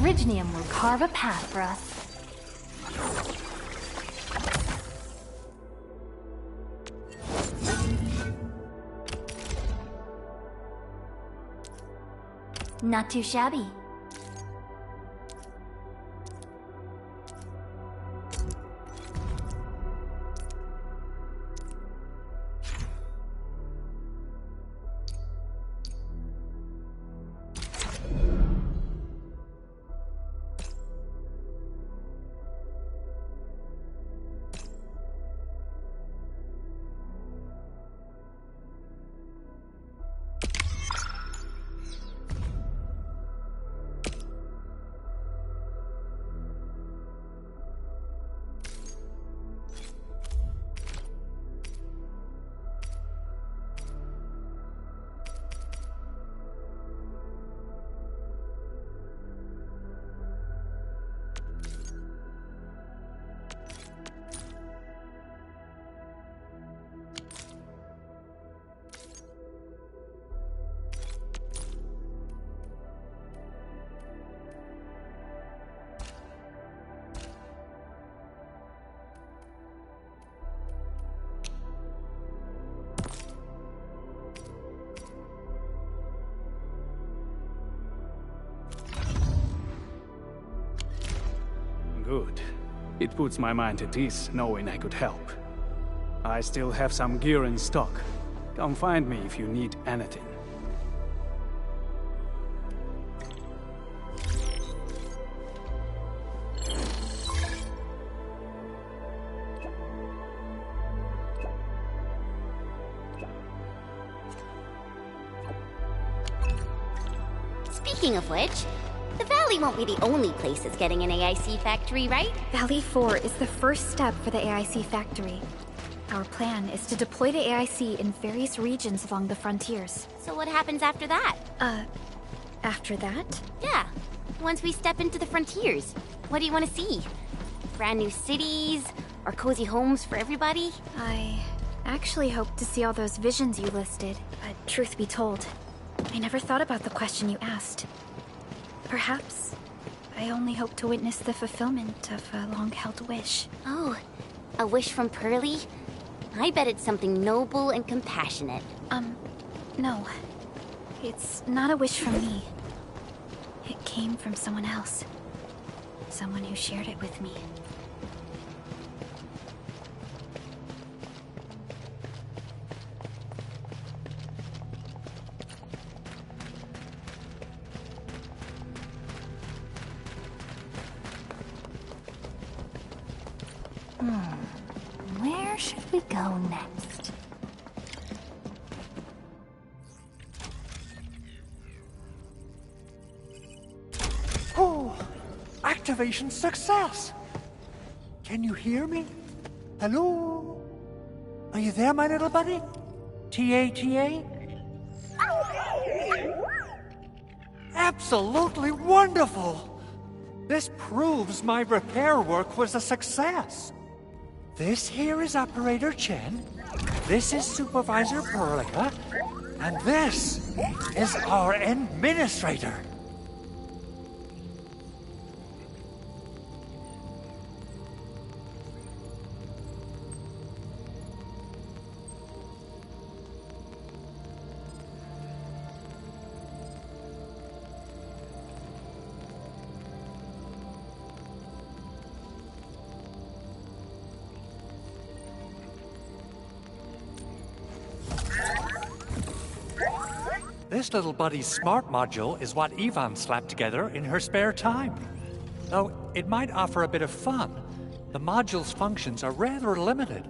Originium will carve a path for us. Not too shabby. Good. It puts my mind at ease knowing I could help. I still have some gear in stock. Come find me if you need anything. Speaking of which, the Valley won't be the only place that's getting an AIC factory, right? Valley 4 is the first step for the AIC factory. Our plan is to deploy the AIC in various regions along the frontiers. So what happens after that? After that? Yeah. Once we step into the frontiers, what do you want to see? Brand new cities? Or cozy homes for everybody? I actually hope to see all those visions you listed. But truth be told, I never thought about the question you asked. Perhaps I only hope to witness the fulfillment of a long-held wish. Oh, a wish from Pearly? I bet it's something noble and compassionate. No. It's not a wish from me. It came from someone else. Someone who shared it with me. Where should we go next? Oh, activation success! Can you hear me? Hello? Are you there, my little buddy? T-A-T-A? Absolutely wonderful! This proves my repair work was a success. This here is Operator Chen, this is Supervisor Perlica, and this is our Administrator. This little buddy's smart module is what Yvonne slapped together in her spare time. Though it might offer a bit of fun, the module's functions are rather limited.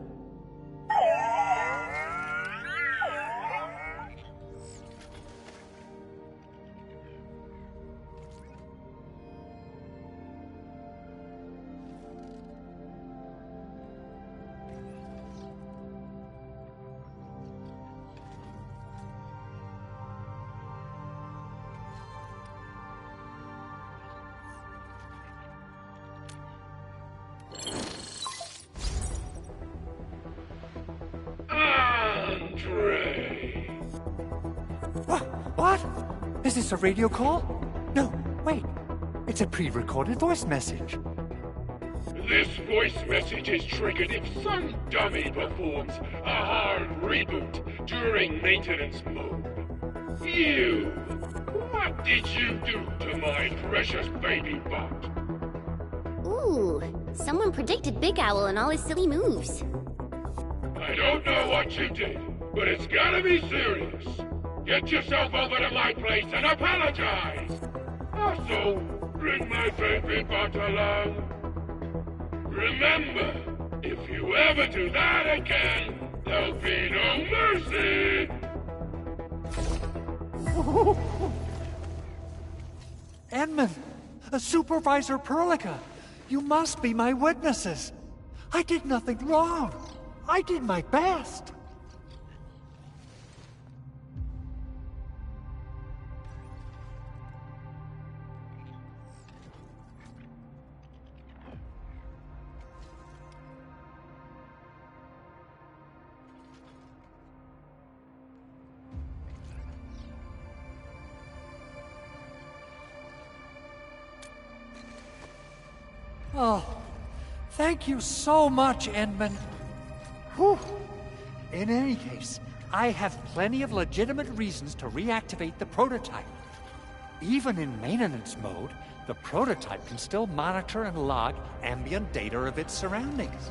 What? Is this a radio call? No, wait. It's a pre-recorded voice message. This voice message is triggered if some dummy performs a hard reboot during maintenance mode. You! What did you do to my precious baby bot? Ooh, someone predicted Big Owl and all his silly moves. I don't know what you did, but it's gotta be serious. Get yourself over to my place and apologize! Also, bring my baby bot along. Remember, if you ever do that again, there'll be no mercy! Edmund! Supervisor Perlica! You must be my witnesses! I did nothing wrong! I did my best! Oh, thank you so much, Edmund. Whew. In any case, I have plenty of legitimate reasons to reactivate the prototype. Even in maintenance mode, the prototype can still monitor and log ambient data of its surroundings.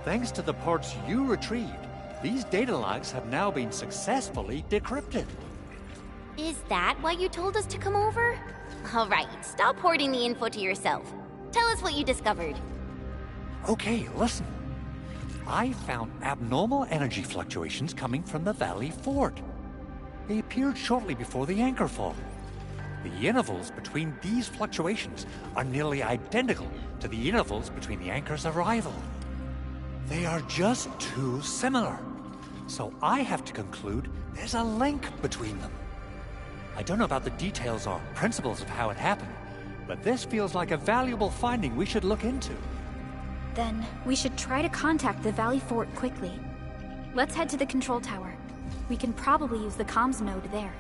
Thanks to the ports you retrieved, these data logs have now been successfully decrypted. Is that why you told us to come over? All right, stop hoarding the info to yourself. Tell us what you discovered. Okay, listen. I found abnormal energy fluctuations coming from the Valley Fort. They appeared shortly before the anchor fall. The intervals between these fluctuations are nearly identical to the intervals between the anchor's arrival. They are just too similar. So I have to conclude there's a link between them. I don't know about the details or principles of how it happened, but this feels like a valuable finding we should look into. Then we should try to contact the Valley Fort quickly. Let's head to the control tower. We can probably use the comms node there.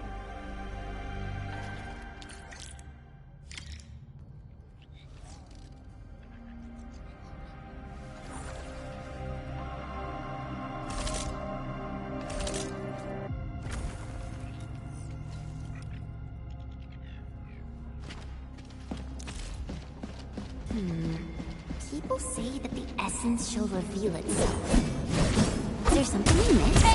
People say that the essence shall reveal itself. Is there something we missed?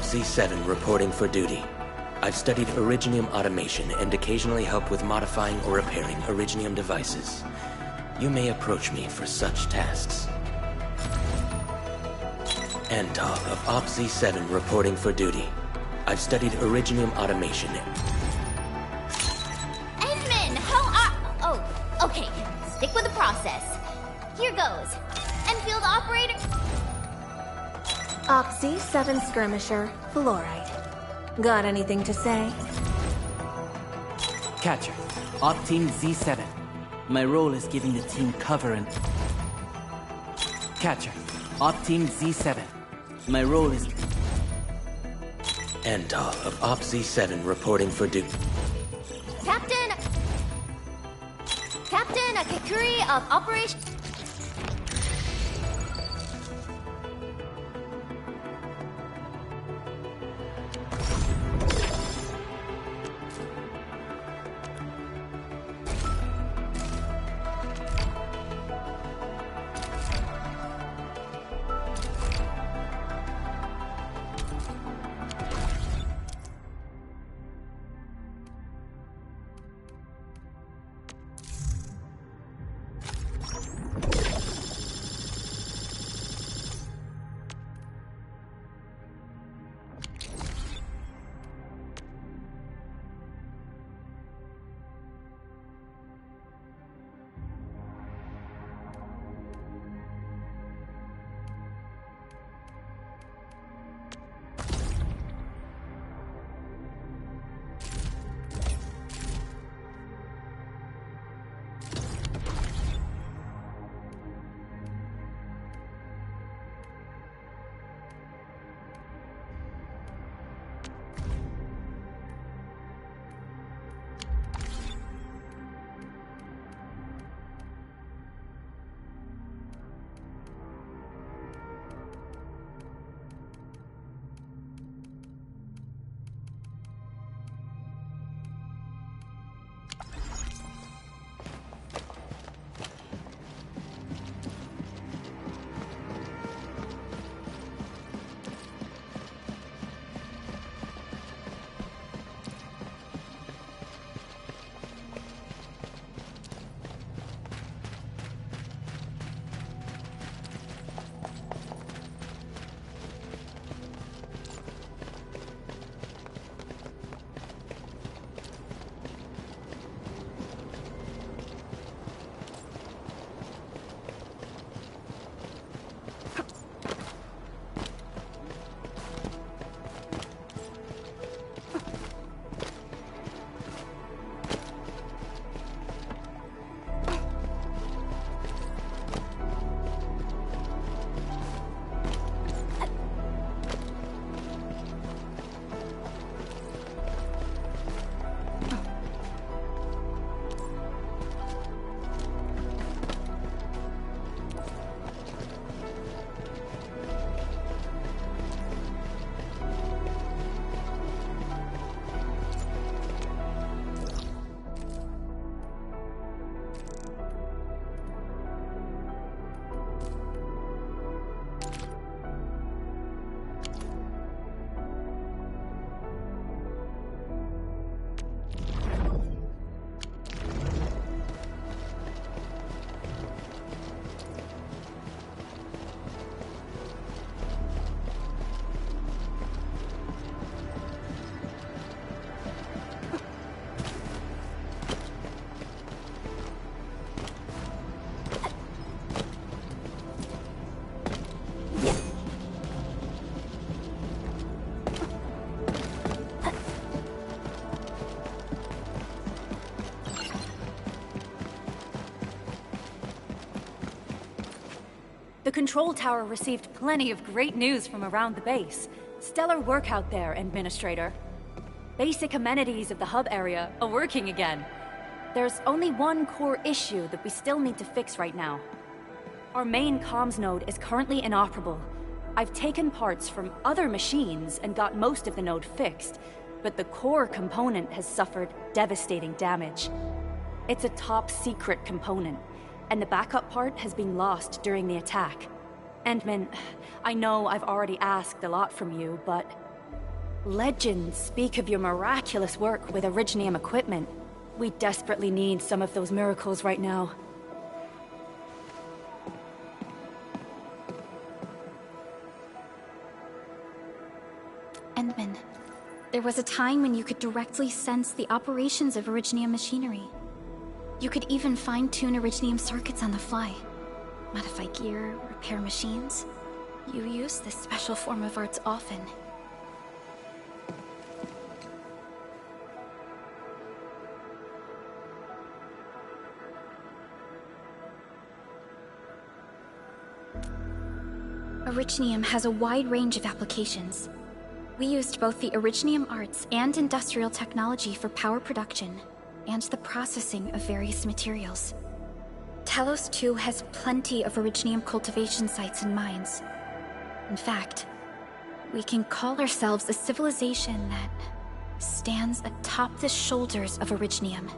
Z7 reporting for duty. I've studied Originium automation and occasionally help with modifying or repairing Originium devices. You may approach me for such tasks. Antal of Ops Z7 reporting for duty. I've studied Originium automation. Edmund, how are... process. Here goes. Enfield operator... OpZ-7 Skirmisher, Fluorite. Got anything to say? Catcher, Op Team Z7. My role is giving the team cover and... Catcher, Op Team Z7. My role is... Endal of Op Z7 reporting for duty. Captain Kakuri of Operation... The control tower received plenty of great news from around the base. Stellar work out there, Administrator. Basic amenities of the hub area are working again. There's only one core issue that we still need to fix right now. Our main comms node is currently inoperable. I've taken parts from other machines and got most of the node fixed, but the core component has suffered devastating damage. It's a top-secret component, and the backup part has been lost during the attack. Endman, I know I've already asked a lot from you, but... legends speak of your miraculous work with Originium equipment. We desperately need some of those miracles right now. Endman, there was a time when you could directly sense the operations of Originium machinery. You could even fine-tune Originium circuits on the fly. Modify gear, repair machines. You use this special form of arts often. Originium has a wide range of applications. We used both the Originium arts and industrial technology for power production, and the processing of various materials. Talos 2 has plenty of Originium cultivation sites and mines. In fact, we can call ourselves a civilization that stands atop the shoulders of Originium.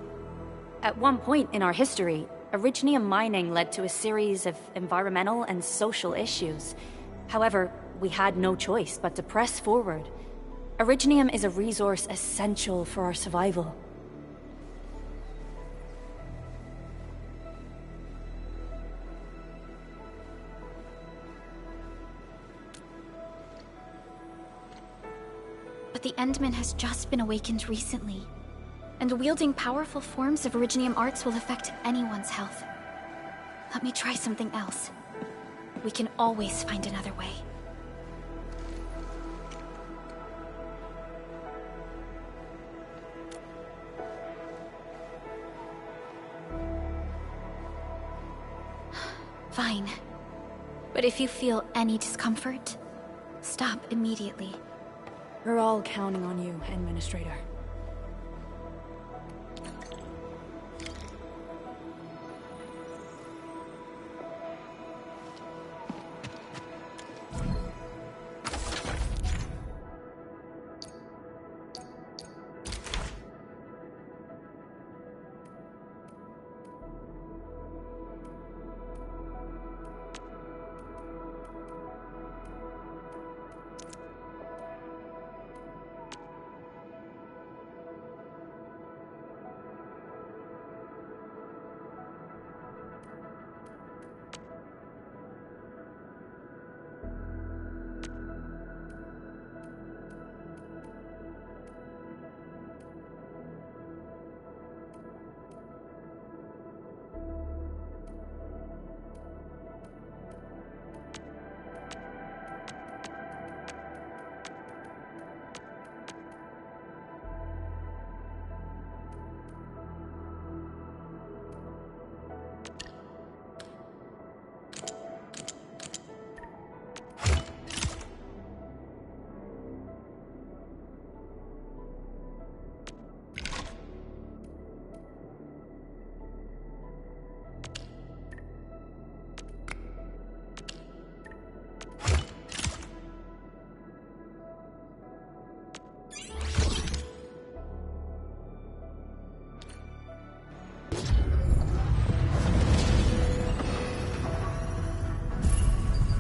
At one point in our history, Originium mining led to a series of environmental and social issues. However, we had no choice but to press forward. Originium is a resource essential for our survival. But the Endman has just been awakened recently, and wielding powerful forms of Originium arts will affect anyone's health. Let me try something else. We can always find another way. Fine. But if you feel any discomfort, stop immediately. We're all counting on you, Administrator.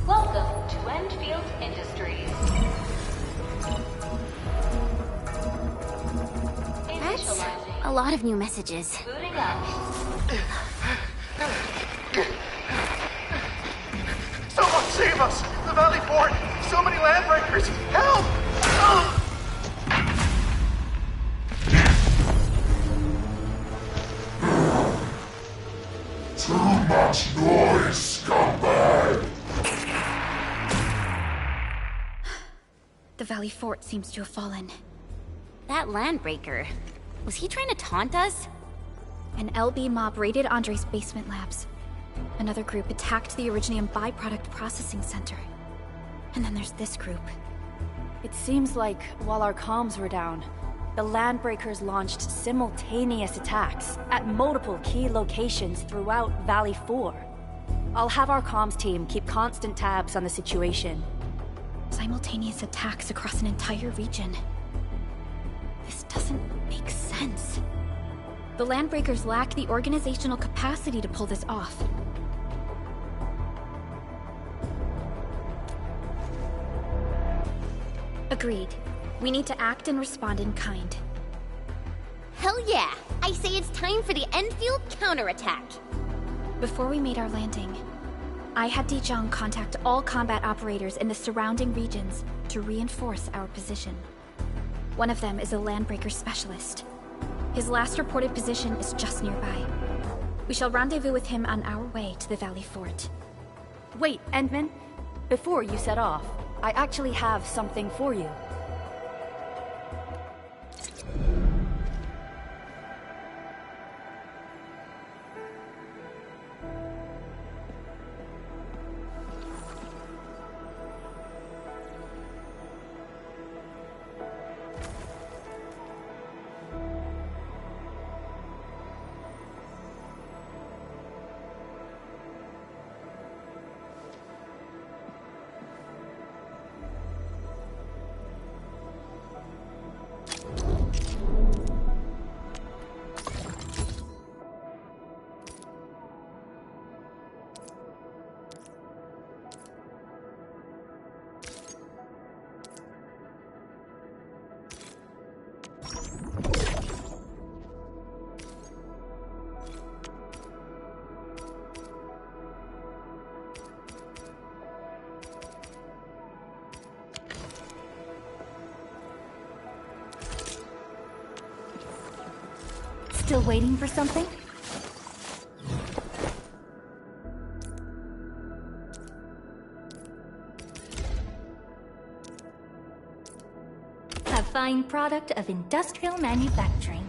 Welcome to Endfield Industries. That's a lot of new messages. Booting up. Someone save us! The Valley Fort! So many landbreakers! Help! Too much noise, scumbag! The Valley Fort seems to have fallen. That landbreaker, was he trying to taunt us? An LB mob raided Andre's basement labs. Another group attacked the Originium byproduct processing center. And then there's this group. It seems like while our comms were down, the Landbreakers launched simultaneous attacks at multiple key locations throughout Valley 4. I'll have our comms team keep constant tabs on the situation. Simultaneous attacks across an entire region. This doesn't make sense. The Landbreakers lack the organizational capacity to pull this off. Agreed. We need to act and respond in kind. Hell yeah! I say it's time for the Enfield counterattack! Before we made our landing, I had Dijong contact all combat operators in the surrounding regions to reinforce our position. One of them is a Landbreaker specialist. His last reported position is just nearby. We shall rendezvous with him on our way to the Valley Fort. Wait, Endman. Before you set off, I actually have something for you. Still waiting for something? A fine product of industrial manufacturing.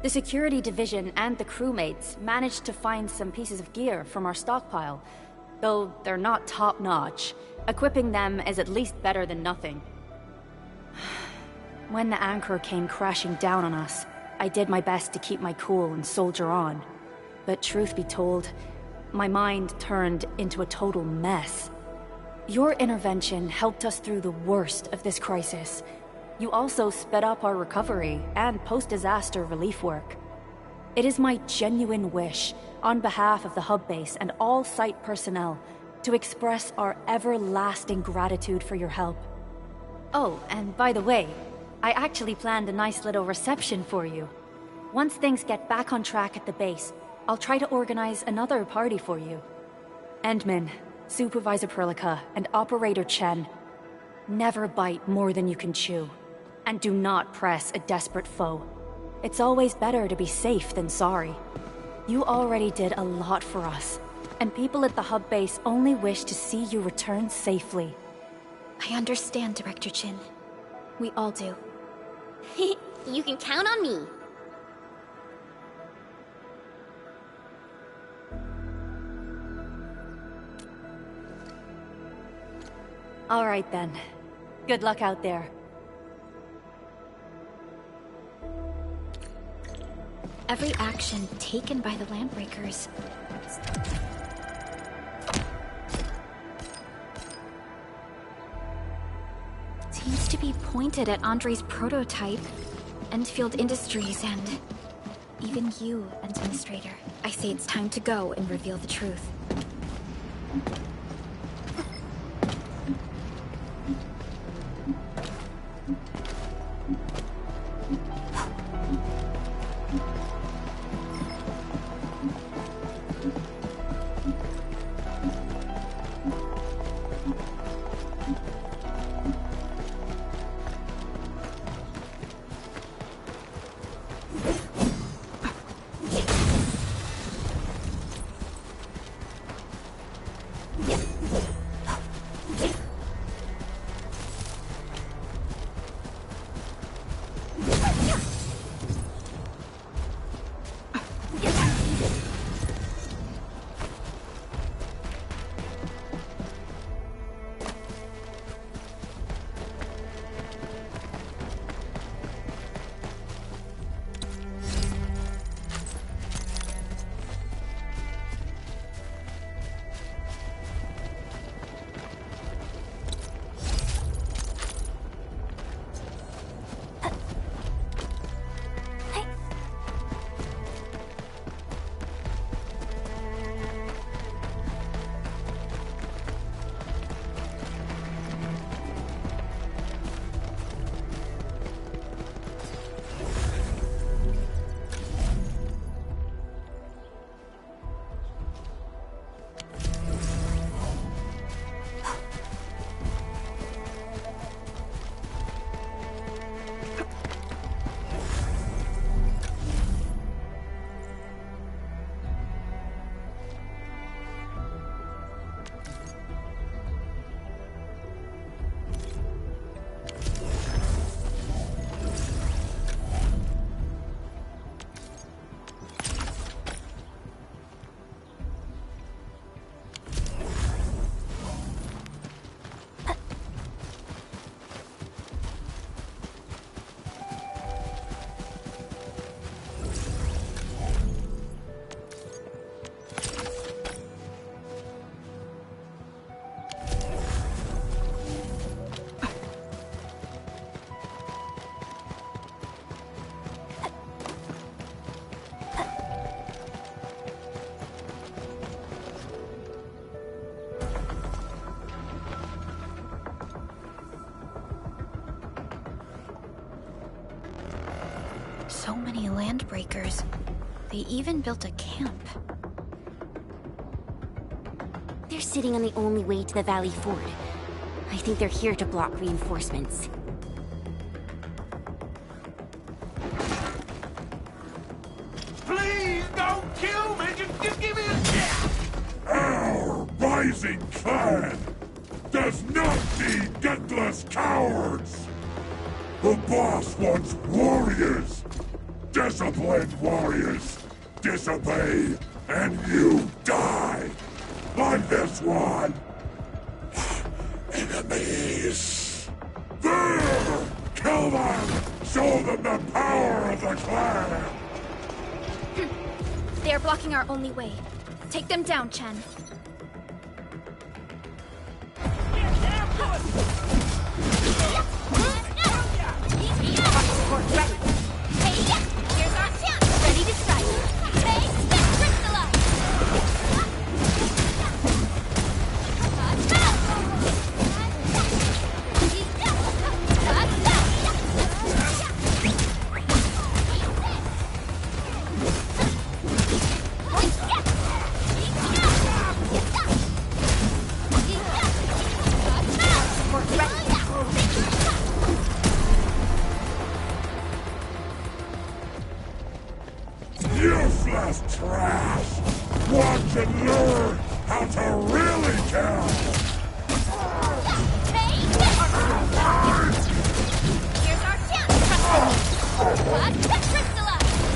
The security division and the crewmates managed to find some pieces of gear from our stockpile, though they're not top-notch. Equipping them is at least better than nothing. When the anchor came crashing down on us, I did my best to keep my cool and soldier on. But truth be told, my mind turned into a total mess. Your intervention helped us through the worst of this crisis. You also sped up our recovery and post-disaster relief work. It is my genuine wish, on behalf of the hub base and all site personnel, to express our everlasting gratitude for your help. Oh, and by the way, I actually planned a nice little reception for you. Once things get back on track at the base, I'll try to organize another party for you. Endman, Supervisor Perlica, and Operator Chen, never bite more than you can chew. And do not press a desperate foe. It's always better to be safe than sorry. You already did a lot for us, and people at the hub base only wish to see you return safely. I understand, Director Chin. We all do. You can count on me. All right then. Good luck out there. Every action taken by the Landbreakers seems to be pointed at Andre's prototype, Endfield Industries, and even you, Administrator. I say it's time to go and reveal the truth. So many landbreakers. They even built a camp. They're sitting on the only way to the Valley Ford. I think they're here to block reinforcements. Please don't kill me! Just give me a chance! Our rising clan does not need gutless cowards! The boss wants warriors! Disciplined warriors! Disobey, and you die! Like this one! Enemies! There! Kill them! Show them the power of the clan! They are blocking our only way. Take them down, Chen. Here's our chance! Ready to strike! Crystallize! Useless trash! Watch and learn how to really kill! Here's our chance! Trust me! Crystallize! Here's our chance!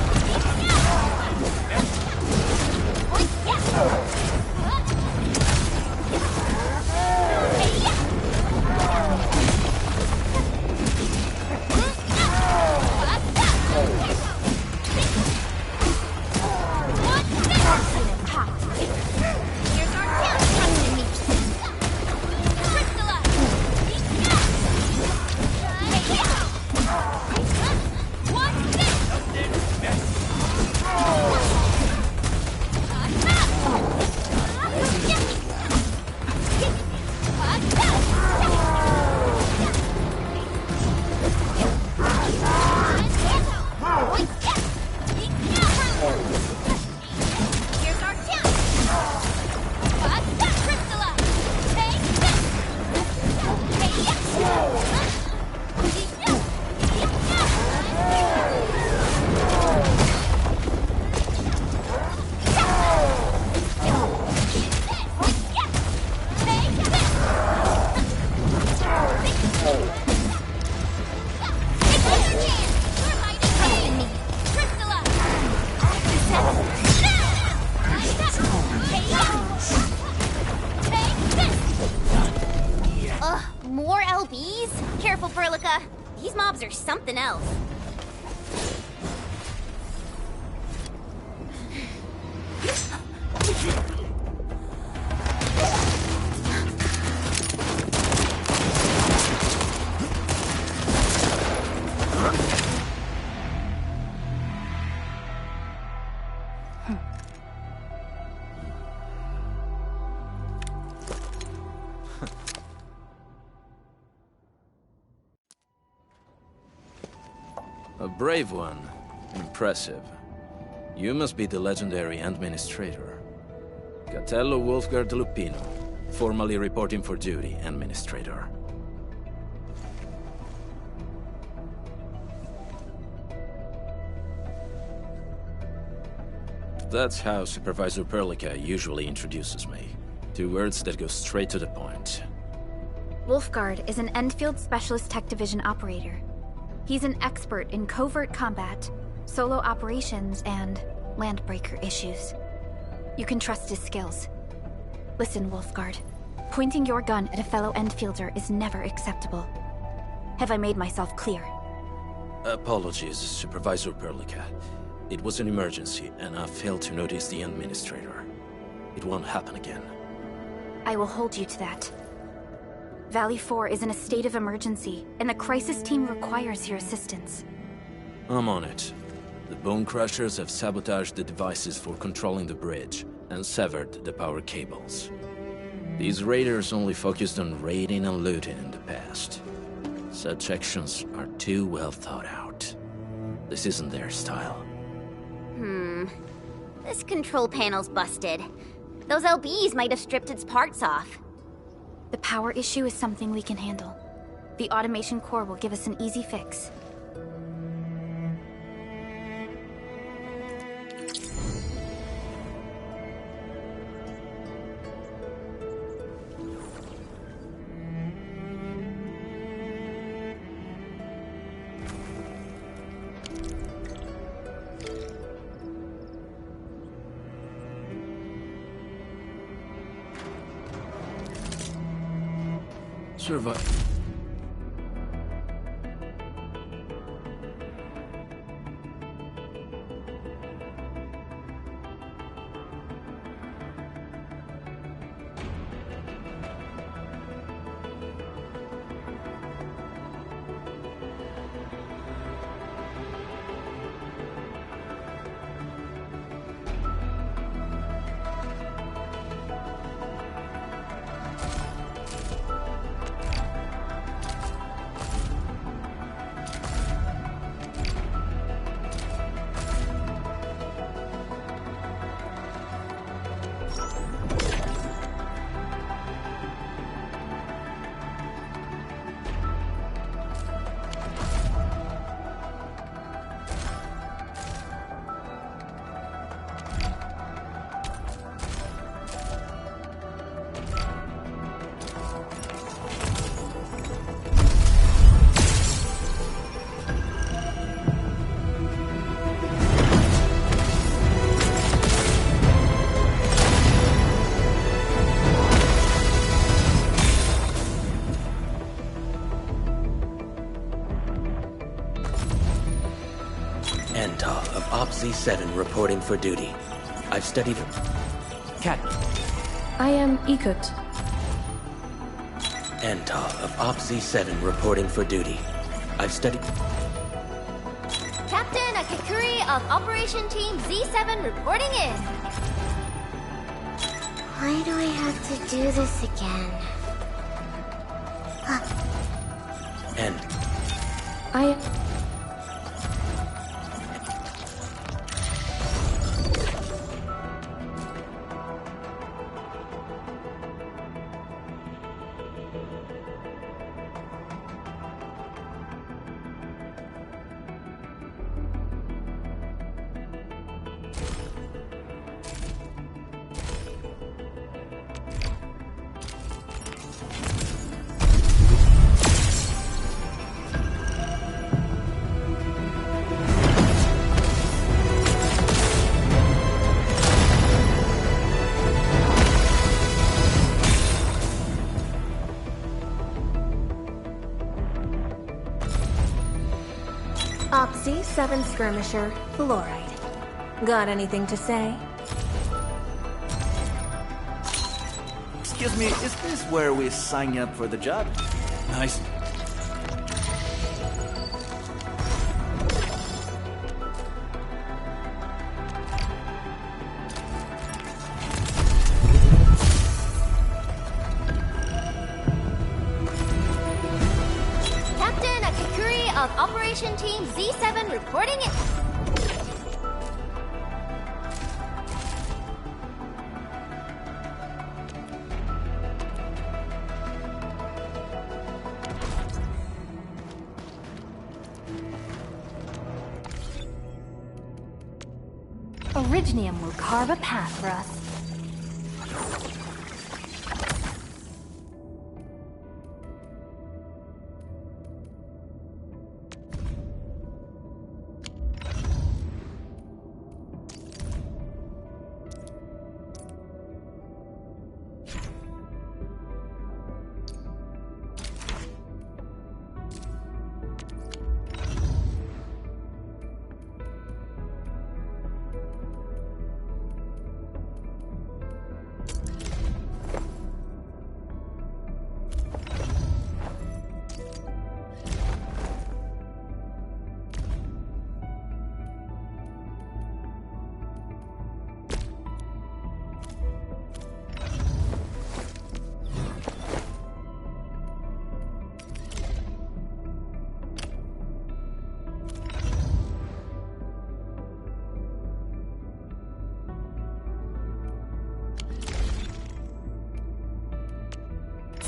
Trust in me! Here's our chance! Crystallize! Ugh, more LBs? Careful, Furlica. These mobs are something else. A brave one. Impressive. You must be the legendary Administrator. Catello Wolfgard Lupino, formally reporting for duty, Administrator. That's how Supervisor Perlica usually introduces me. 2 words that go straight to the point. Wolfgard is an Endfield Specialist Tech Division operator. He's an expert in covert combat, solo operations, and landbreaker issues. You can trust his skills. Listen, Wolfgard. Pointing your gun at a fellow Endfielder is never acceptable. Have I made myself clear? Apologies, Supervisor Perlica. It was an emergency, and I failed to notice the Administrator. It won't happen again. I will hold you to that. Valley 4 is in a state of emergency, and the crisis team requires your assistance. I'm on it. The Bone Crushers have sabotaged the devices for controlling the bridge, and severed the power cables. These raiders only focused on raiding and looting in the past. Such actions are too well thought out. This isn't their style. This control panel's busted. Those LBs might have stripped its parts off. The power issue is something we can handle. The automation core will give us an easy fix. Survive. Z7 reporting for duty. I've studied... Cat. I am Ikut. Antal of Ops Z7 reporting for duty. I've studied... Captain Akakuri of Operation Team Z7 reporting in. Why do I have to do this again? And... I... Opsy 7 Skirmisher, Fluoride. Got anything to say? Excuse me, is this where we sign up for the job? Nice. Captain Akakuri of Operation Team Z7 reporting in. Originium will carve a path for us.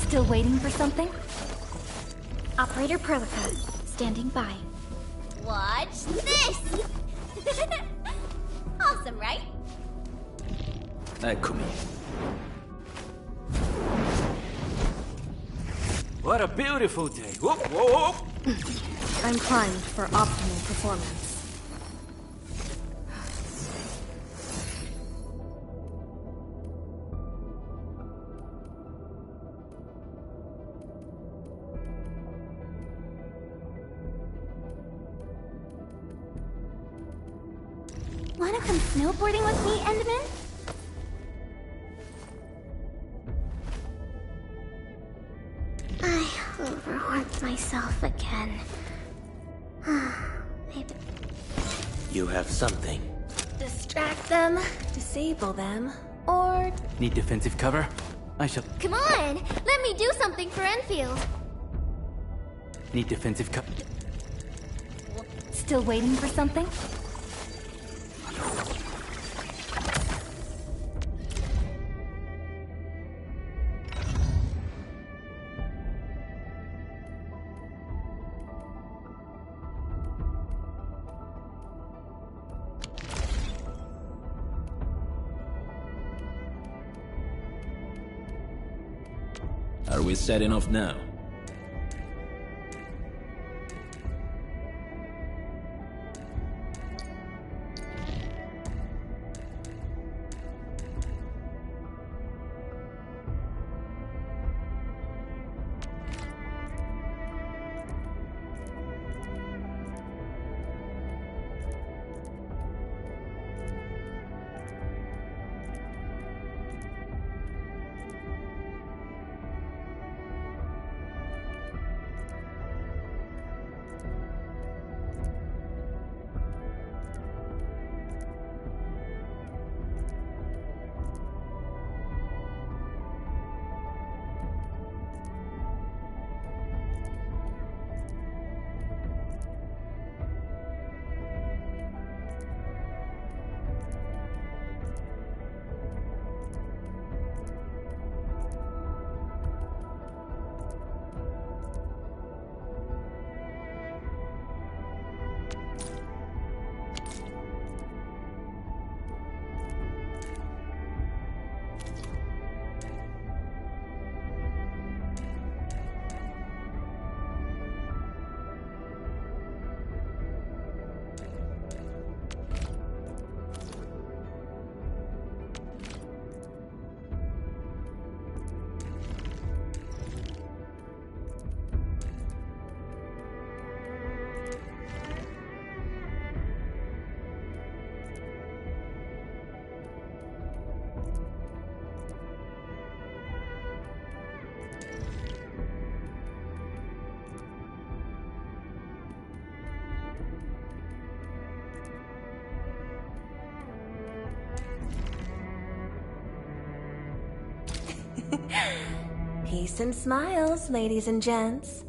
Still waiting for something? Operator Protocol, standing by. Watch this! Awesome, right? Eccomi. What a beautiful day. Whoop, whoop, whoop. I'm primed for optimal performance. Wanna come snowboarding with me, Endman? I overworked myself again. Maybe You have something. Distract them, disable them, or... Need defensive cover? I shall... Come on! Let me do something for Enfield! Need defensive cover. Still waiting for something? Are we setting off now? Peace and smiles, ladies and gents.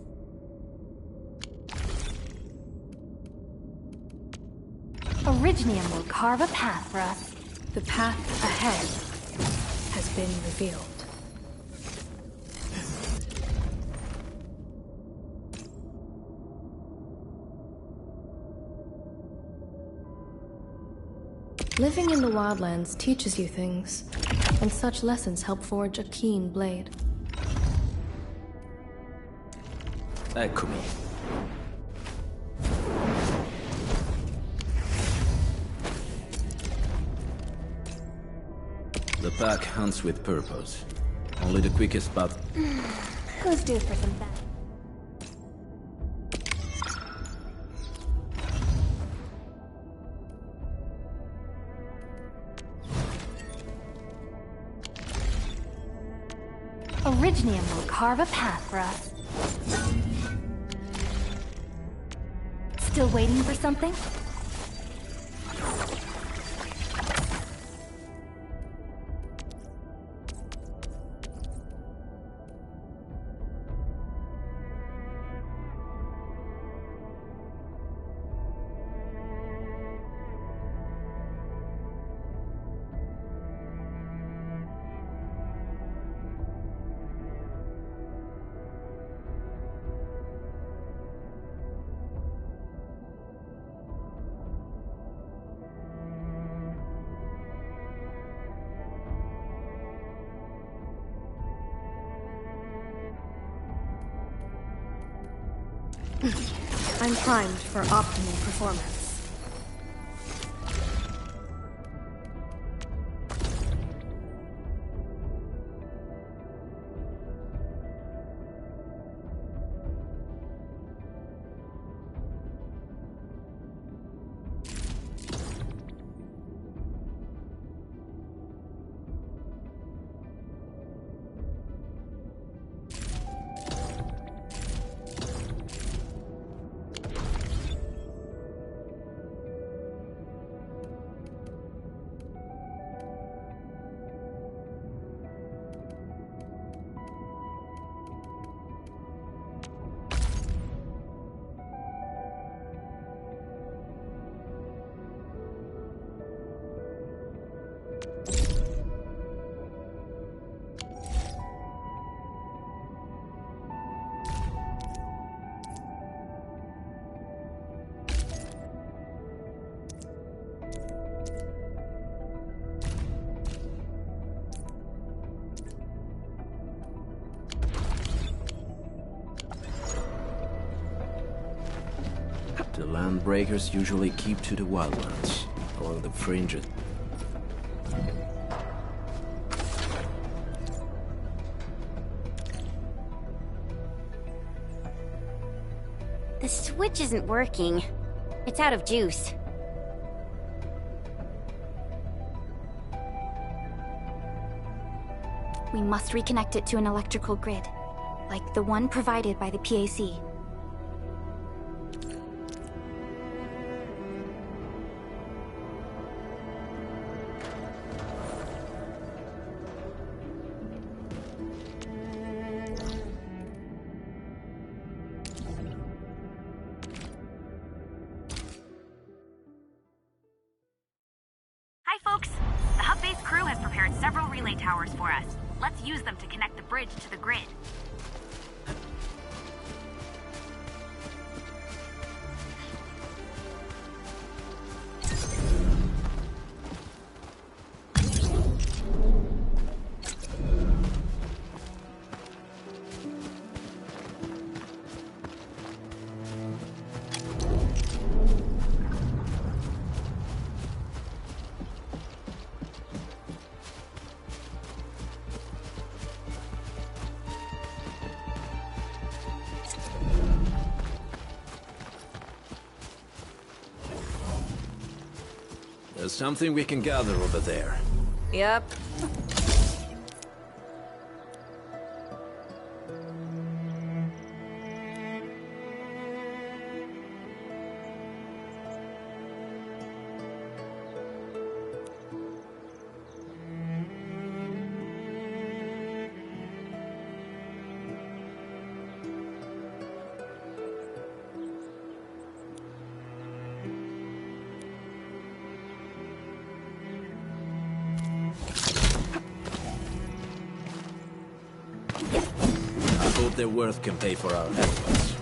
Originium will carve a path for us. The path ahead has been revealed. Living in the wildlands teaches you things, and such lessons help forge a keen blade. Eccomi. The pack hunts with purpose. Only the quickest path. Who's due for some fat? Originium will carve a path for us. Still waiting for something? I'm primed for optimal performance. The Landbreakers usually keep to the wildlands, along the fringes. The switch isn't working. It's out of juice. We must reconnect it to an electrical grid, like the one provided by the PAC. Hi, folks. The hub base crew has prepared several relay towers for us. Let's use them to connect the bridge to the grid. There's something we can gather over there. Yep. I hope their worth can pay for our efforts.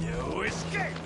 You escape!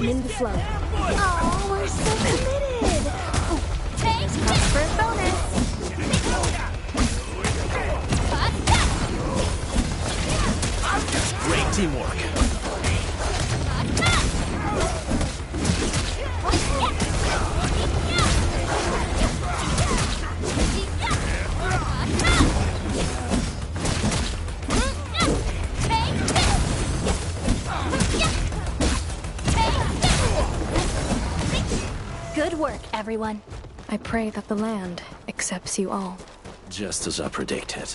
I'm in the flow. Oh, we're so committed. Up for a bonus. Great teamwork. Good work, everyone. I pray that the land accepts you all. Just as I predicted.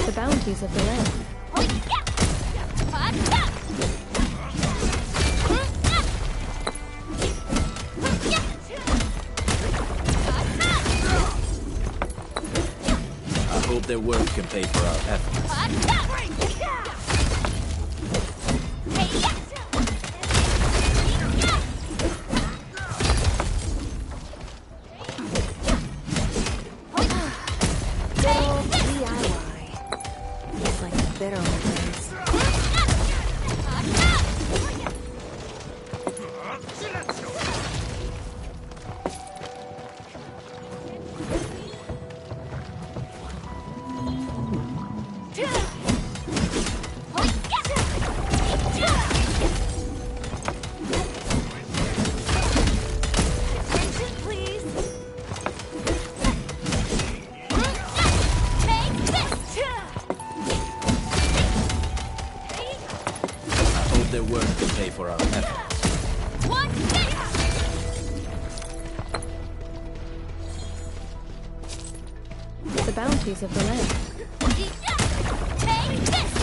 The bounties of the land. I hope their work can pay for our efforts. It's like the bitter old days. I hope their work can pay for our efforts. The bounties of the land. Take this!